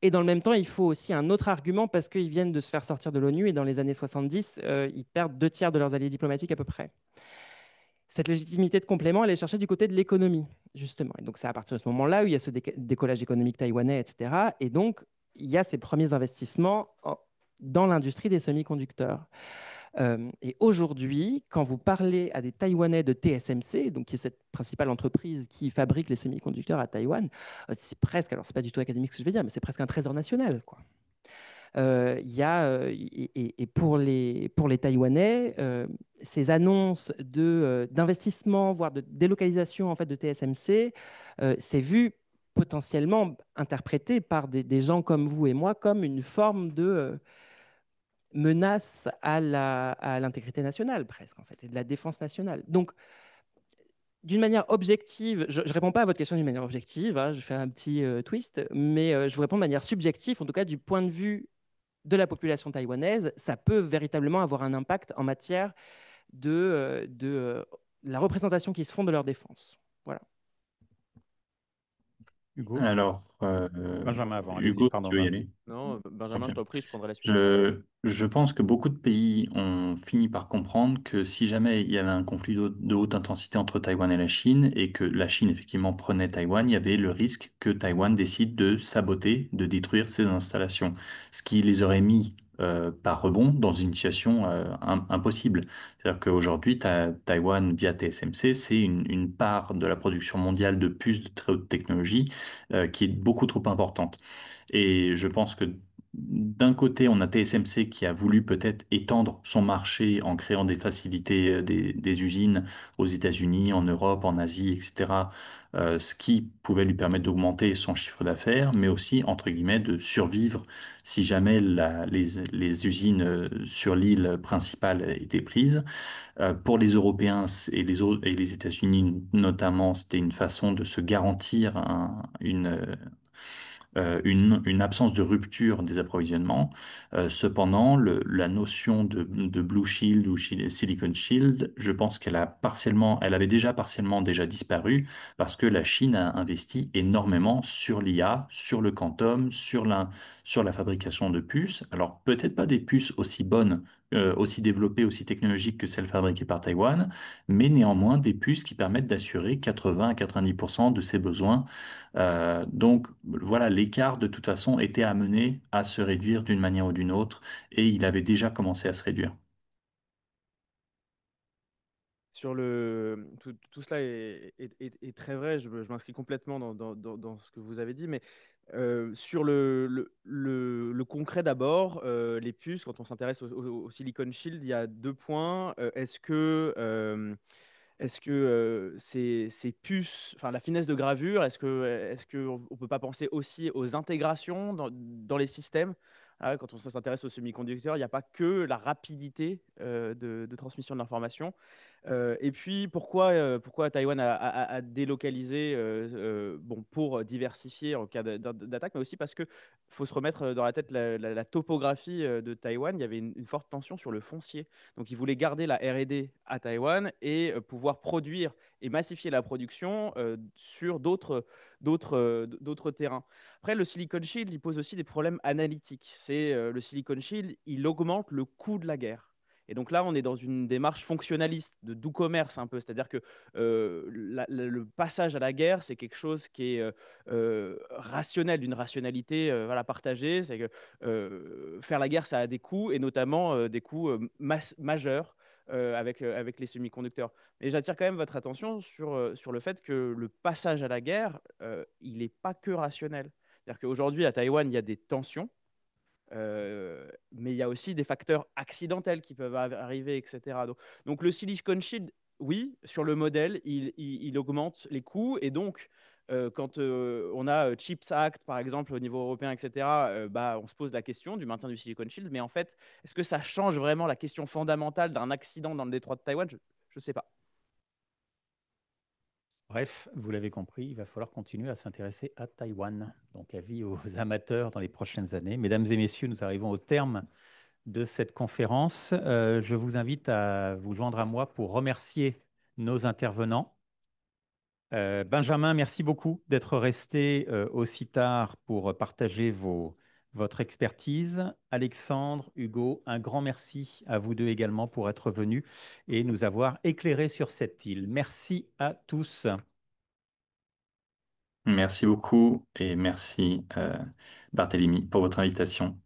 Et dans le même temps, il faut aussi un autre argument parce qu'ils viennent de se faire sortir de l'ONU et dans les années 70, ils perdent 2 tiers de leurs alliés diplomatiques à peu près. Cette légitimité de complément, elle est cherchée du côté de l'économie, justement. Et donc, c'est à partir de ce moment-là où il y a ce décollage économique taïwanais, etc. Et donc, il y a ces premiers investissements dans l'industrie des semi-conducteurs. Et aujourd'hui, quand vous parlez à des Taïwanais de TSMC, donc qui est cette principale entreprise qui fabrique les semi-conducteurs à Taïwan, c'est presque, alors c'est pas du tout académique ce que je vais dire, mais c'est presque un trésor national, quoi. Et pour les Taïwanais, ces annonces d'investissement, voire de délocalisation en fait, de TSMC, c'est vu potentiellement interprété par des gens comme vous et moi comme une forme de menace à l'intégrité nationale, presque, en fait, et de la défense nationale. Donc, d'une manière objective, je ne réponds pas à votre question d'une manière objective, hein, je fais un petit twist, mais je vous réponds de manière subjective, en tout cas du point de vue de la population taïwanaise, ça peut véritablement avoir un impact en matière de la représentation qui se font de leur défense. Voilà. Hugo? Alors, Benjamin avant, allez-y, Hugo, pardon. tu veux y aller? Non, Benjamin, Ok. je t'en prie, je prendrai la suite. Je pense que beaucoup de pays ont fini par comprendre que si jamais il y avait un conflit de haute intensité entre Taïwan et la Chine et que la Chine effectivement prenait Taïwan, il y avait le risque que Taïwan décide de saboter, de détruire ses installations, ce qui les aurait mis par rebond dans une situation impossible. C'est-à-dire qu'aujourd'hui, Taïwan, via TSMC, c'est une part de la production mondiale de puces de très haute technologie qui est beaucoup trop importante. Et je pense que d'un côté, on a TSMC qui a voulu peut-être étendre son marché en créant des facilités, des usines aux États-Unis, en Europe, en Asie, etc., ce qui pouvait lui permettre d'augmenter son chiffre d'affaires, mais aussi, entre guillemets, de survivre si jamais les usines sur l'île principale étaient prises. Pour les Européens et les États-Unis notamment, c'était une façon de se garantir une absence de rupture des approvisionnements. Cependant, la notion de Blue Shield ou Silicon Shield, je pense elle avait déjà partiellement déjà disparu parce que la Chine a investi énormément sur l'IA, sur le quantum, sur la fabrication de puces. Alors peut-être pas des puces aussi bonnes, aussi développées, aussi technologiques que celles fabriquées par Taïwan, mais néanmoins des puces qui permettent d'assurer 80 à 90% de ses besoins. Donc voilà, l'écart de toute façon était amené à se réduire d'une manière ou d'une autre et il avait déjà commencé à se réduire. Tout cela est très vrai, je m'inscris complètement dans ce que vous avez dit, mais sur le concret d'abord, les puces, quand on s'intéresse au Silicon Shield, il y a deux points. Est-ce que ces puces, enfin la finesse de gravure, est-ce que on peut pas penser aussi aux intégrations dans les systèmes? Ah, quand on s'intéresse aux semi-conducteurs, il n'y a pas que la rapidité de transmission de l'information. Et puis, pourquoi Taïwan a délocalisé bon, pour diversifier en cas d'attaque, mais aussi parce qu'il faut se remettre dans la tête la topographie de Taïwan. Il y avait une forte tension sur le foncier. Donc, ils voulaient garder la R&D à Taïwan et pouvoir produire et massifier la production sur d'autres terrains. Après, le Silicon Shield, il pose aussi des problèmes analytiques. Le Silicon Shield, il augmente le coût de la guerre. Et donc là, on est dans une démarche fonctionnaliste, de doux commerce un peu. C'est-à-dire que le passage à la guerre, c'est quelque chose qui est rationnel, d'une rationalité voilà, partagée. C'est que faire la guerre, ça a des coûts, et notamment des coûts majeurs avec les semi-conducteurs. Mais j'attire quand même votre attention sur le fait que le passage à la guerre, il n'est pas que rationnel. C'est-à-dire qu'aujourd'hui, à Taïwan, il y a des tensions. Mais il y a aussi des facteurs accidentels qui peuvent arriver, etc. Donc le Silicon Shield, oui, sur le modèle, il augmente les coûts. Et donc, quand on a Chips Act, par exemple, au niveau européen, etc., bah, on se pose la question du maintien du Silicon Shield. Mais en fait, est-ce que ça change vraiment la question fondamentale d'un accident dans le détroit de Taïwan? Je ne sais pas. Bref, vous l'avez compris, il va falloir continuer à s'intéresser à Taïwan. Donc, avis aux amateurs dans les prochaines années. Mesdames et messieurs, nous arrivons au terme de cette conférence. Je vous invite à vous joindre à moi pour remercier nos intervenants. Benjamin, merci beaucoup d'être resté aussi tard pour partager votre expertise. Alexandre, Hugo, un grand merci à vous deux également pour être venus et nous avoir éclairés sur cette île. Merci à tous. Merci beaucoup et merci Barthélémy pour votre invitation.